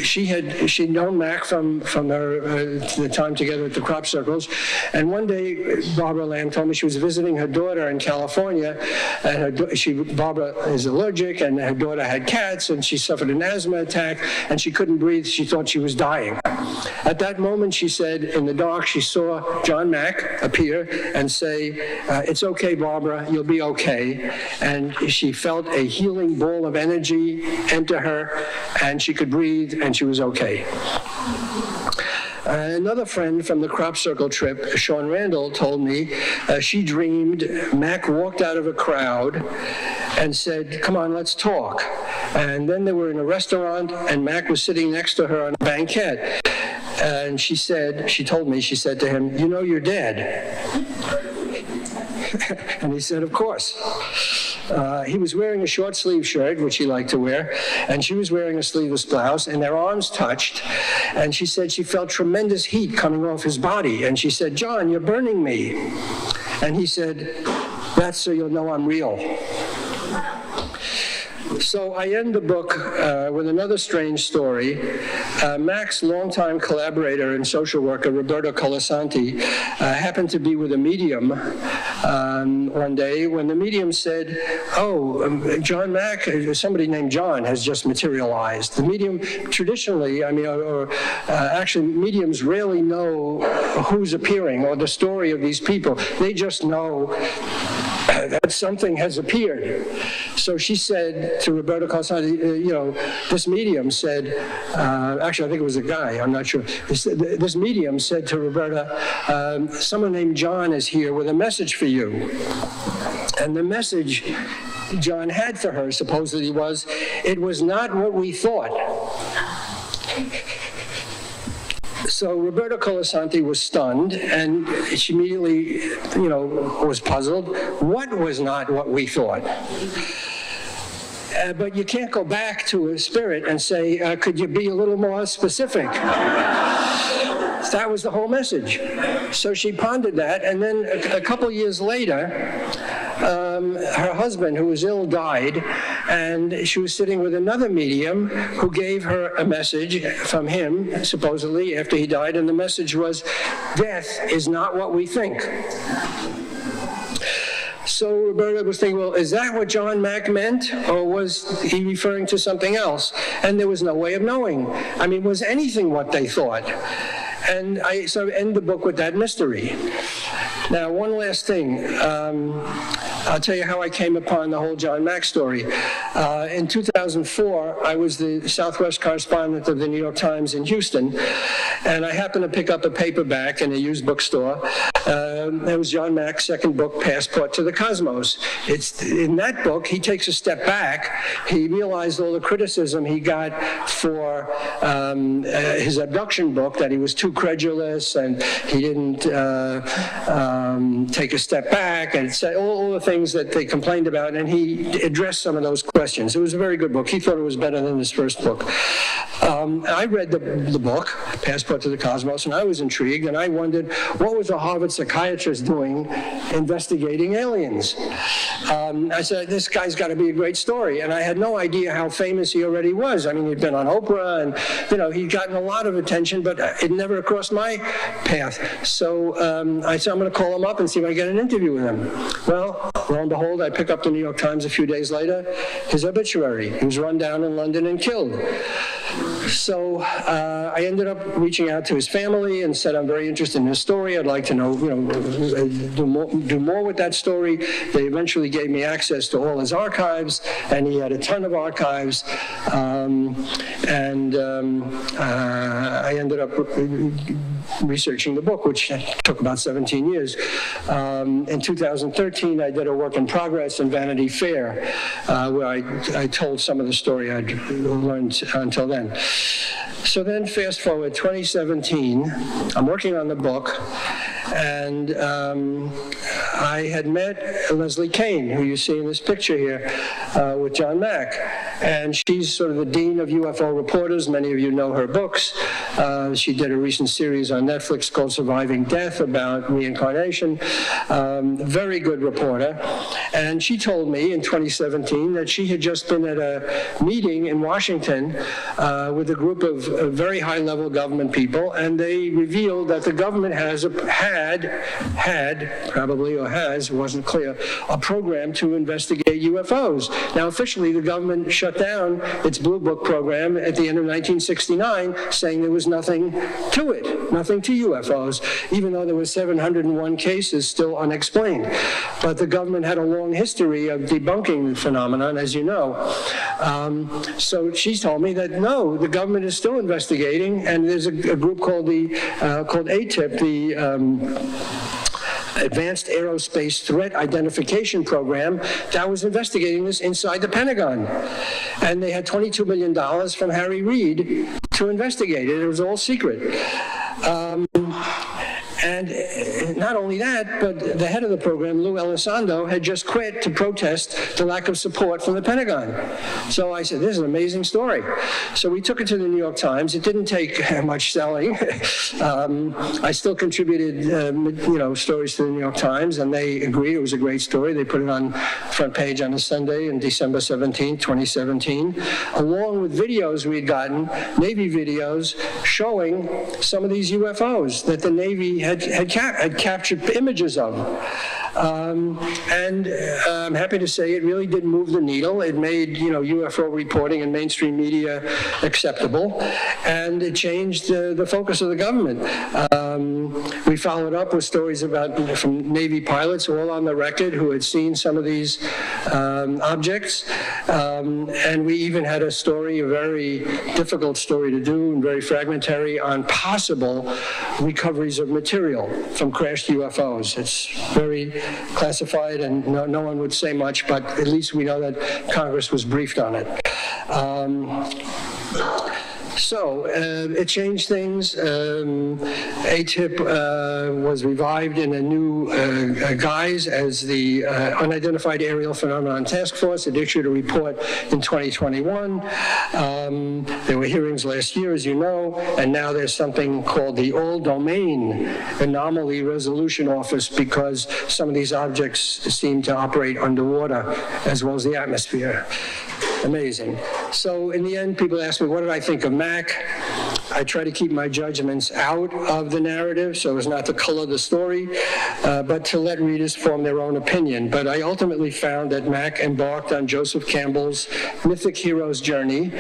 she'd known Mack from the time together at the crop circles, and one day Barbara Lamb told me she was visiting her daughter in California, and Barbara is allergic, and her daughter had cats, and she suffered an asthma attack, and she couldn't breathe. She thought she was dying. At that moment, she said, in the dark, she saw John Mack appear and say, "It's okay, Barbara, you'll be okay." And she felt a healing ball of energy enter her, and she could breathe, and she was okay. Another friend from the crop circle trip, Sean Randall, told me she dreamed Mack walked out of a crowd and said, "Come on, let's talk." And then they were in a restaurant, and Mack was sitting next to her on a banquette. And she told me, she said to him, "You know you're dead." And he said, "Of course." He was wearing a short sleeve shirt, which he liked to wear, and she was wearing a sleeveless blouse, and their arms touched. And she said she felt tremendous heat coming off his body. And she said, "John, you're burning me." And he said, "That's so you'll know I'm real." So I end the book with another strange story. Mack's longtime collaborator and social worker, Roberto Colasanti, happened to be with a medium one day when the medium said, John Mack, somebody named John, has just materialized. The medium traditionally, actually mediums rarely know who's appearing or the story of these people. They just know that something has appeared. So she said to Roberto Colasanti, this medium said, actually I think it was a guy, I'm not sure. This medium said to Roberta, someone named John is here with a message for you. And the message John had for her supposedly was, it was not what we thought. So Roberta Colasanti was stunned, and she immediately, was puzzled. What was not what we thought? But you can't go back to a spirit and say, could you be a little more specific? That was the whole message. So she pondered that, and then a couple years later, her husband, who was ill, died, and she was sitting with another medium who gave her a message from him, supposedly, after he died, and the message was, death is not what we think. So Roberta was thinking, well, is that what John Mack meant, or was he referring to something else? And there was no way of knowing. I mean, was anything what they thought? And I sort of end the book with that mystery. Now, one last thing. I'll tell you how I came upon the whole John Mack story. In 2004, I was the Southwest correspondent of the New York Times in Houston, and I happened to pick up a paperback in a used bookstore. It was John Mack's second book, Passport to the Cosmos. In that book, he takes a step back. He realized all the criticism he got for his Abduction book, that he was too credulous and he didn't take a step back, and all the things that they complained about, and he addressed some of those questions. It was a very good book. He thought it was better than his first book. I read the book, Passport to the Cosmos, and I was intrigued, and I wondered, what was a Harvard psychiatrist doing investigating aliens? I said, this guy's got to be a great story, and I had no idea how famous he already was. I mean, he'd been on Oprah, and, he'd gotten a lot of attention, but it never crossed my path. So I said, I'm going to call him up and see if I get an interview with him. Well, lo and behold, I pick up the New York Times a few days later, his obituary. He was run down in London and killed. So I ended up reaching out to his family and said, I'm very interested in his story. I'd like to know, do more with that story. They eventually gave me access to all his archives, and he had a ton of archives. I ended up researching the book, which took about 17 years. In 2013, I did a work in progress in Vanity Fair, where I told some of the story I'd learned until then. So then fast forward 2017, I'm working on the book, and I had met Leslie Kane, who you see in this picture here, with John Mack. And she's sort of the dean of UFO reporters. Many of you know her books. She did a recent series on Netflix called Surviving Death about reincarnation. Very good reporter. And she told me in 2017 that she had just been at a meeting in Washington with a group of very high-level government people, and they revealed that the government it wasn't clear, a program to investigate UFOs. Now, officially, the government shut down its Blue Book program at the end of 1969, saying there was nothing to it, nothing to UFOs, even though there were 701 cases still unexplained. But the government had a long history of debunking the phenomenon, as you know. So she told me that, no, the government is still investigating, and there's a group called ATIP, the Advanced Aerospace Threat Identification Program, that was investigating this inside the Pentagon. And they had $22 million from Harry Reid to investigate it. It was all secret. And not only that, but the head of the program, Lou Elizondo, had just quit to protest the lack of support from the Pentagon. So I said, this is an amazing story. So we took it to the New York Times. It didn't take much selling. I still contributed, stories to the New York Times, and they agreed it was a great story. They put it on front page on a Sunday in December 17, 2017, along with videos we had gotten, Navy videos, showing some of these UFOs that the Navy had captured images of. And I'm happy to say it really did move the needle. It made, UFO reporting in mainstream media acceptable, and it changed the focus of the government. We followed up with stories from Navy pilots, all on the record, who had seen some of these objects. And we even had a story, a very difficult story to do and very fragmentary, on possible recoveries of material from crashed UFOs. It's very classified and no one would say much, but at least we know that Congress was briefed on it. So it changed things. ATIP was revived in a new guise as the Unidentified Aerial Phenomenon Task Force. It issued a report in 2021. There were hearings last year, as you know, and now there's something called the All-Domain Anomaly Resolution Office, because some of these objects seem to operate underwater as well as the atmosphere. Amazing. So in the end, people ask me, what did I think of Mack? I try to keep my judgments out of the narrative so as not to color the story, but to let readers form their own opinion. But I ultimately found that Mack embarked on Joseph Campbell's mythic hero's journey,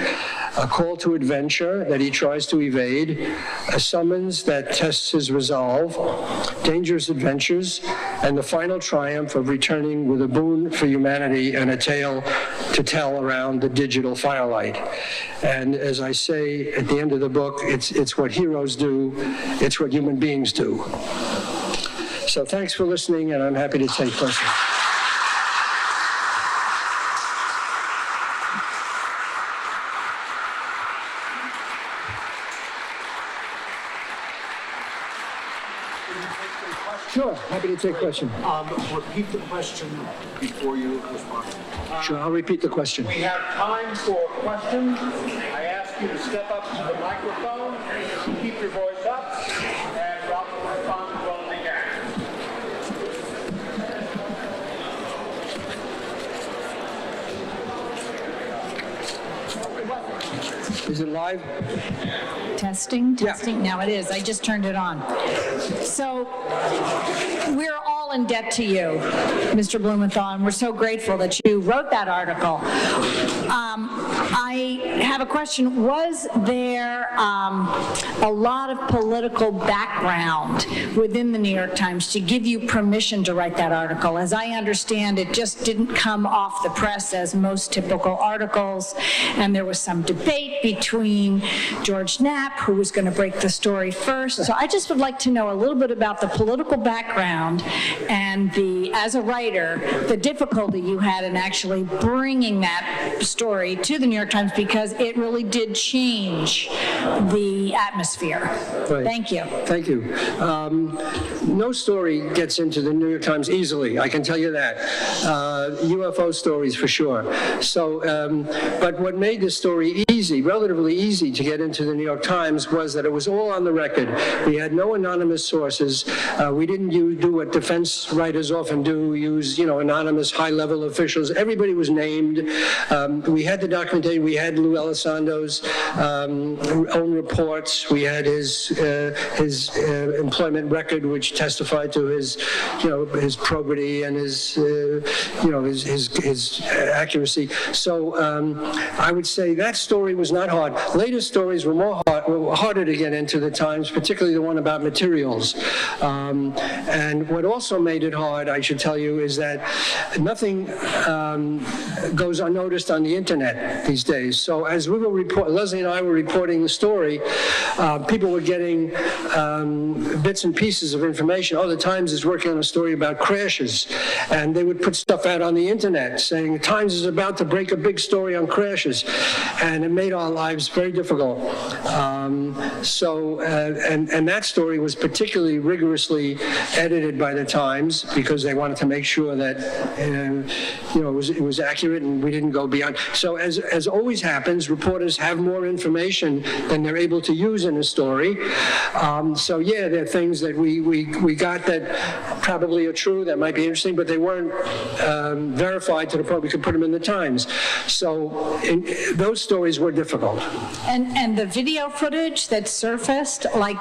a call to adventure that he tries to evade, a summons that tests his resolve, dangerous adventures, and the final triumph of returning with a boon for humanity and a tale to tell around the digital firelight. And as I say at the end of the book, it's what heroes do, it's what human beings do. So thanks for listening, and I'm happy to take questions. Sure, happy to take questions. Repeat the question before you respond. Sure, I'll repeat the question. We have time for questions. I ask you to step up to the microphone, keep your voice up, and Rob will respond as well as he can. Is it live? Testing. Yeah. Now it is. I just turned it on. So we're all in debt to you, Mr. Blumenthal, and we're so grateful that you wrote that article. I have a question. Was there a lot of political background within the New York Times to give you permission to write that article? As I understand, it just didn't come off the press as most typical articles, and there was some debate between George Knapp, who was going to break the story first. So I just would like to know a little bit about the political background and as a writer, the difficulty you had in actually bringing that story to the New York Times, because it really did change the atmosphere. Right. Thank you. Thank you. No story gets into the New York Times easily, I can tell you that. UFO stories for sure. So, but what made this story easy, relatively easy to get into the New York Times, was that it was all on the record. We had no anonymous sources. We didn't do what defense writers often do, use, anonymous high-level officials. Everybody was named. We had the documentation. We had Lou Elisondo's own reports. We had his employment record, which testified to his probity and his accuracy. So I would say that story was not hard. Later stories were harder to get into the Times, particularly the one about materials. And what also made it hard, I should tell you, is that nothing goes unnoticed on the internet these days. So as we were Leslie and I were reporting the story, people were getting bits and pieces of information. Oh, the Times is working on a story about crashes. And they would put stuff out on the internet saying the Times is about to break a big story on crashes. And it made our lives very difficult. And that story was particularly rigorously edited by the Times because they wanted to make sure that it was accurate and we didn't go beyond. So as always happens, reporters have more information than they're able to use in a story. So yeah, there are things that we got that probably are true, that might be interesting, but they weren't verified to the point we could put them in the Times. So those stories were difficult. And the video footage that surfaced, like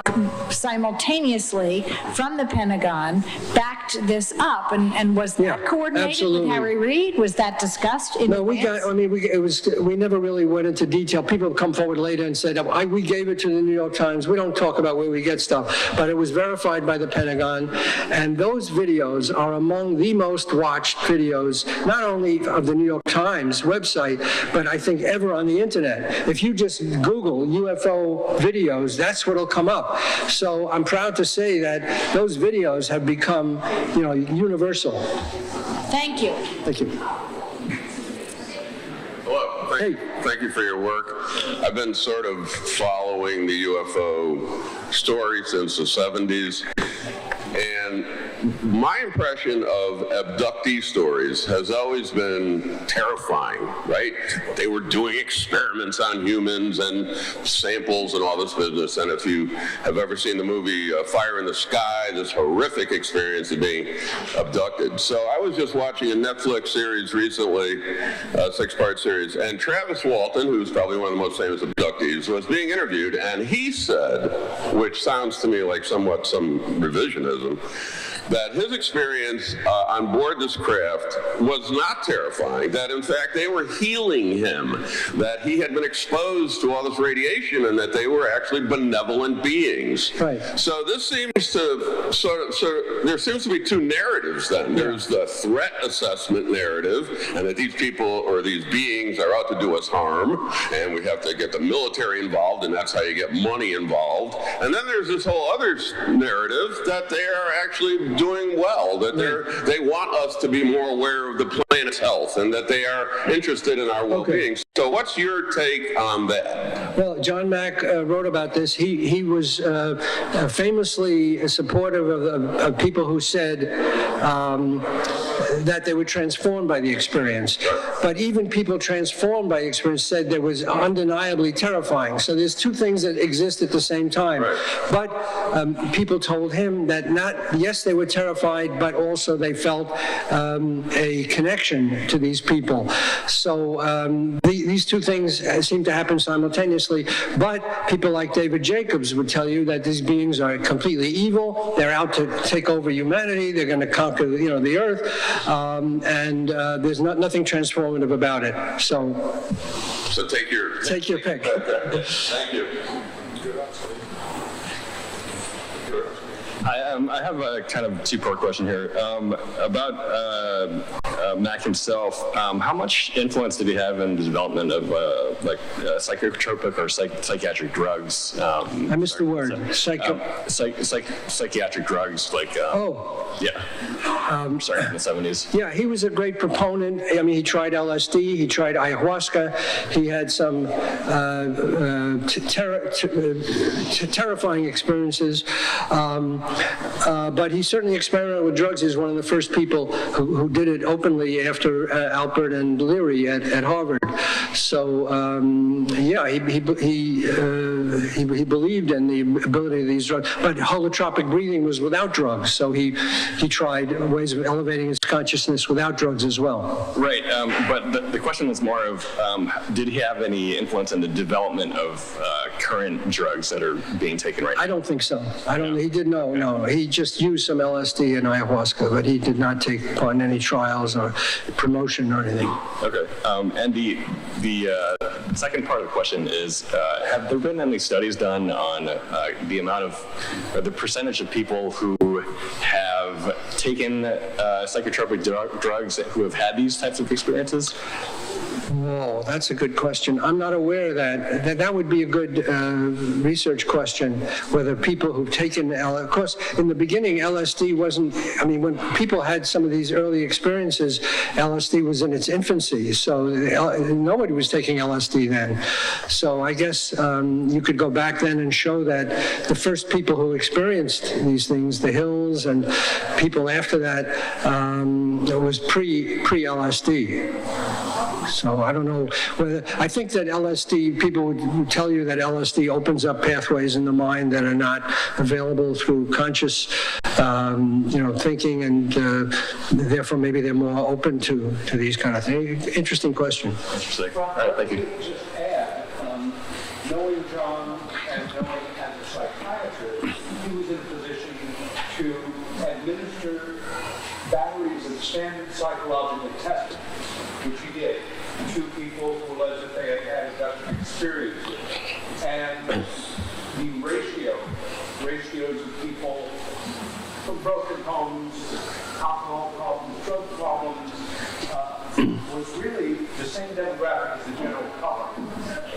simultaneously from the Pentagon, backed this up. And was that coordinated absolutely. with Harry Reid? Was that discussed in advance? We never really went into detail. People have come forward later and said, we gave it to the New York Times. We don't talk about where we get stuff. But it was verified by the Pentagon. And those videos are among the most watched videos, not only of the New York Times website, but I think ever on the internet. If you just Google UFO videos, that's what'll come up. So I'm proud to say that those videos have become, universal. Thank you. Thank you. Hello. Thank you for your work. I've been sort of following the UFO story since the 70s. And my impression of abductee stories has always been terrifying, right? They were doing experiments on humans and samples and all this business. And if you have ever seen the movie Fire in the Sky, this horrific experience of being abducted. So I was just watching a Netflix series recently, a 6-part series, and Travis Walton, who's probably one of the most famous abductees, was being interviewed, and he said, which sounds to me like somewhat some revisionism, that his experience on board this craft was not terrifying, that in fact they were healing him, that he had been exposed to all this radiation and that they were actually benevolent beings. Right. So this seems to there seems to be two narratives then. There's the threat assessment narrative, and that these people or these beings are out to do us harm, and we have to get the military involved, and that's how you get money involved. And then there's this whole other narrative that they are actually doing well, that they want us to be more aware of the planet's health, and that they are interested in our well-being. Okay. So what's your take on that? Well, John Mack wrote about this. He was famously supportive of people who said that they were transformed by the experience. But even people transformed by the experience said it was undeniably terrifying. So there's two things that exist at the same time. Right. But people told him that yes, they were terrified, but also they felt a connection to these people. So these two things seem to happen simultaneously. But people like David Jacobs would tell you that these beings are completely evil. They're out to take over humanity. They're going to conquer, the earth, and there's nothing transformative about it. So take your pick. Thank you. I have a kind of two-part question here about Mack himself. How much influence did he have in the development of psychotropic or psychiatric drugs? I missed the word. Psychiatric drugs, starting in the 70s. Yeah, he was a great proponent. I mean, he tried LSD, he tried ayahuasca, he had some terrifying experiences. But he certainly experimented with drugs. He was one of the first people who did it openly after Alpert and Leary at Harvard. So he believed in the ability of these drugs. But holotropic breathing was without drugs, so he tried ways of elevating his consciousness without drugs as well. Right, but the question is more of, did he have any influence in the development of current drugs that are being taken right now? I don't think so. He did no. He just used some LSD and ayahuasca, but he did not take part in any trials or promotion or anything. Okay, and the second part of the question is, have there been any studies done on the amount of, or the percentage of people who have taken psychotropic drugs who have had these types of experiences? Whoa, that's a good question. I'm not aware of that. That would be a good research question, whether people who've taken, of course, in the beginning, LSD wasn't, when people had some of these early experiences, LSD was in its infancy, so nobody was taking LSD then. So I guess you could go back then and show that the first people who experienced these things, the Hills and people after that, it was pre-LSD. So I don't know whether, I think that LSD, people would tell you that LSD opens up pathways in the mind that are not available through conscious thinking, and therefore maybe they're more open to these kind of things. Interesting question. Interesting. All right, thank you. Just add, knowing John and knowing as a psychiatrist, he was in a position to administer batteries of standard psychological testing, which he did to people who alleged that they had had abduction experiences. And the ratios of people from broken homes, alcohol problems, drug problems, was really the same demographic as the general public.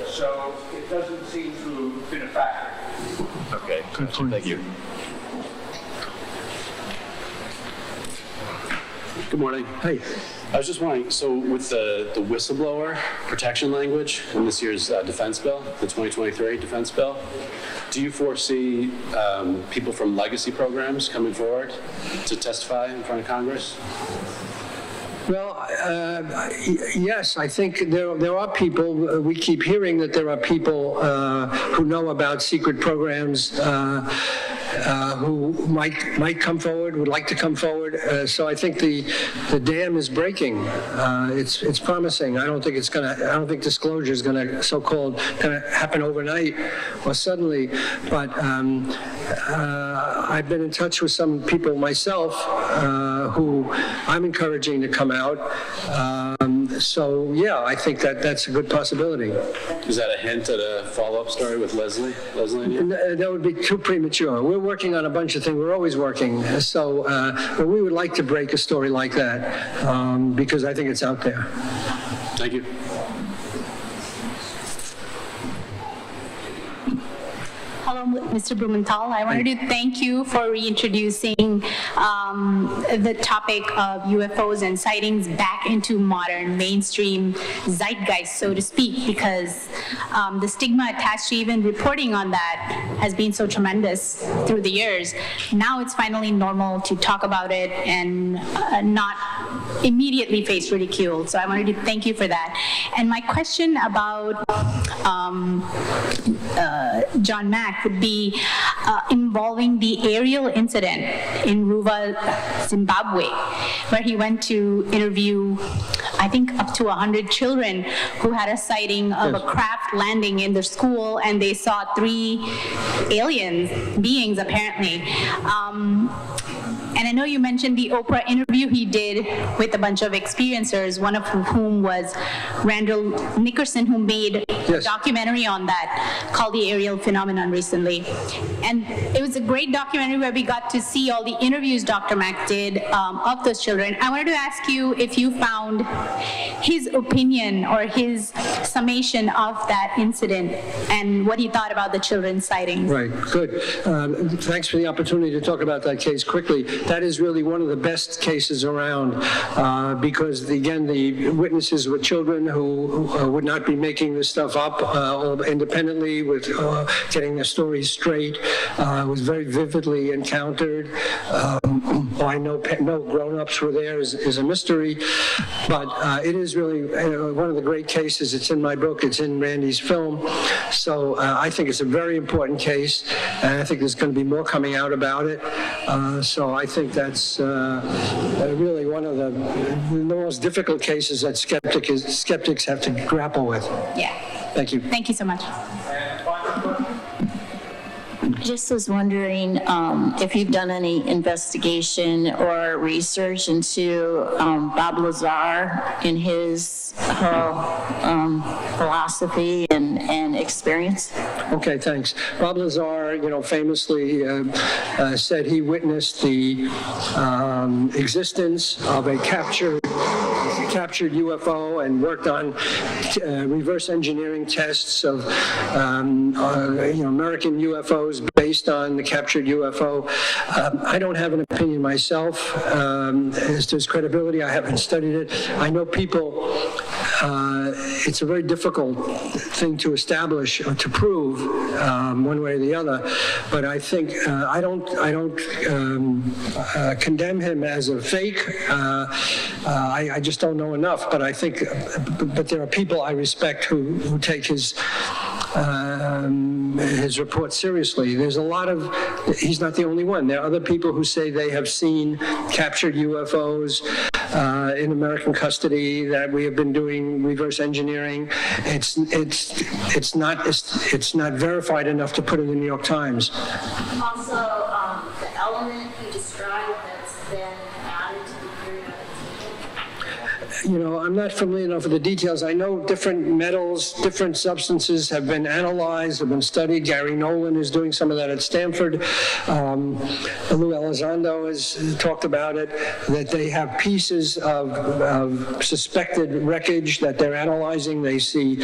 So it doesn't seem to have been a factor. Okay, thank you. Good morning. Hey. I was just wondering, so with the whistleblower protection language in this year's defense bill, the 2023 defense bill, do you foresee people from legacy programs coming forward to testify in front of Congress? Well, yes, I think there are people, we keep hearing that there are people who know about secret programs who might come forward, would like to come forward. So I think the dam is breaking. It's promising. I don't think disclosure is gonna happen overnight or suddenly. But I've been in touch with some people myself who I'm encouraging to come out. So yeah, I think that's a good possibility. Is that a hint at a follow-up story with Leslie and you? That would be too premature. We're working on a bunch of things. We're always working. So but we would like to break a story like that because I think it's out there. Thank you. Hello, Mr. Blumenthal. I wanted to thank you for reintroducing the topic of UFOs and sightings back into modern mainstream zeitgeist, so to speak, because the stigma attached to even reporting on that has been so tremendous through the years. Now it's finally normal to talk about it and not immediately face ridicule. So I wanted to thank you for that. And my question about John Mack would be involving the aerial incident in Ruva, Zimbabwe, where he went to interview, I think, up to 100 children who had a sighting of a craft landing in their school, and they saw 3 alien beings, apparently. And I know you mentioned the Oprah interview he did with a bunch of experiencers, one of whom was Randall Nickerson, who made a documentary on that called The Aerial Phenomenon recently. And it was a great documentary where we got to see all the interviews Dr. Mack did of those children. I wanted to ask you if you found his opinion or his summation of that incident and what he thought about the children's sightings. Right, good. Thanks for the opportunity to talk about that case quickly. That is really one of the best cases around because, again, the witnesses were children who would not be making this stuff up independently, with getting their stories straight. It was very vividly encountered. Why no grown-ups were there is a mystery, but it is really one of the great cases. It's in my book. It's in Randy's film. So I think it's a very important case, and I think there's going to be more coming out about it. So I think that's really one of the most difficult cases that skeptics have to grapple with. Yeah. Thank you. Thank you so much. I just was wondering if you've done any investigation or research into Bob Lazar and his whole philosophy and experience. Okay, thanks. Bob Lazar, famously said he witnessed the existence of a captured UFO and worked on reverse engineering tests of American UFOs based on the captured UFO. I don't have an opinion myself as to his credibility. I haven't studied it. I know people. It's a very difficult thing to establish or to prove one way or the other. But I think I don't condemn him as a fake. I just don't know enough. But I think, but there are people I respect who take his his report seriously. There's a lot of, he's not the only one. There are other people who say they have seen captured UFOs in American custody, that we have been doing reverse engineering. It's not verified enough to put in the New York Times. Also, the element you described that's been added to the periodic table. You know, I'm not familiar enough with the details. I know different metals, different substances have been analyzed, have been studied. Gary Nolan is doing some of that at Stanford. Lou Elizondo has talked about it, that they have pieces of suspected wreckage that they're analyzing. They see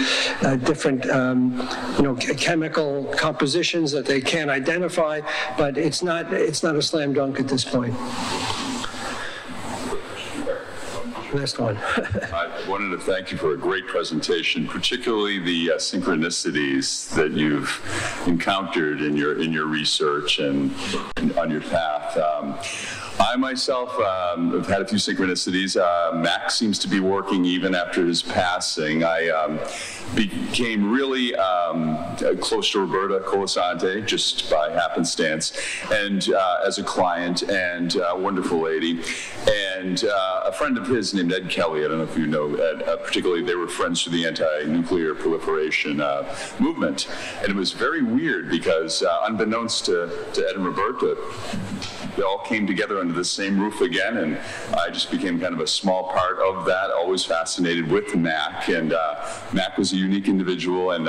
different, chemical compositions that they can't identify, but it's not a slam dunk at this point. Last one. I wanted to thank you for a great presentation, particularly the synchronicities that you've encountered in your research and on your path. I myself have had a few synchronicities. Mack seems to be working even after his passing. I became really close to Roberta Colasante just by happenstance, and as a client, and a wonderful lady. And a friend of his named Ed Kelly, I don't know if you know Ed, particularly they were friends through the anti-nuclear proliferation movement. And it was very weird because unbeknownst to Ed and Roberta, they all came together under the same roof again, and I just became kind of a small part of that, always fascinated with Mack. And Mack was a unique individual, and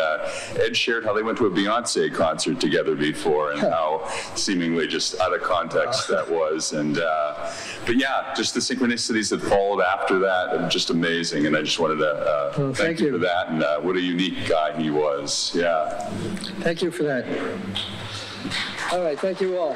Ed shared how they went to a Beyonce concert together before, and how seemingly just out of context that was. And but yeah, just the synchronicities that followed after that are just amazing, and I just wanted to thank you for that, and what a unique guy he was. Yeah. Thank you for that. All right, thank you all.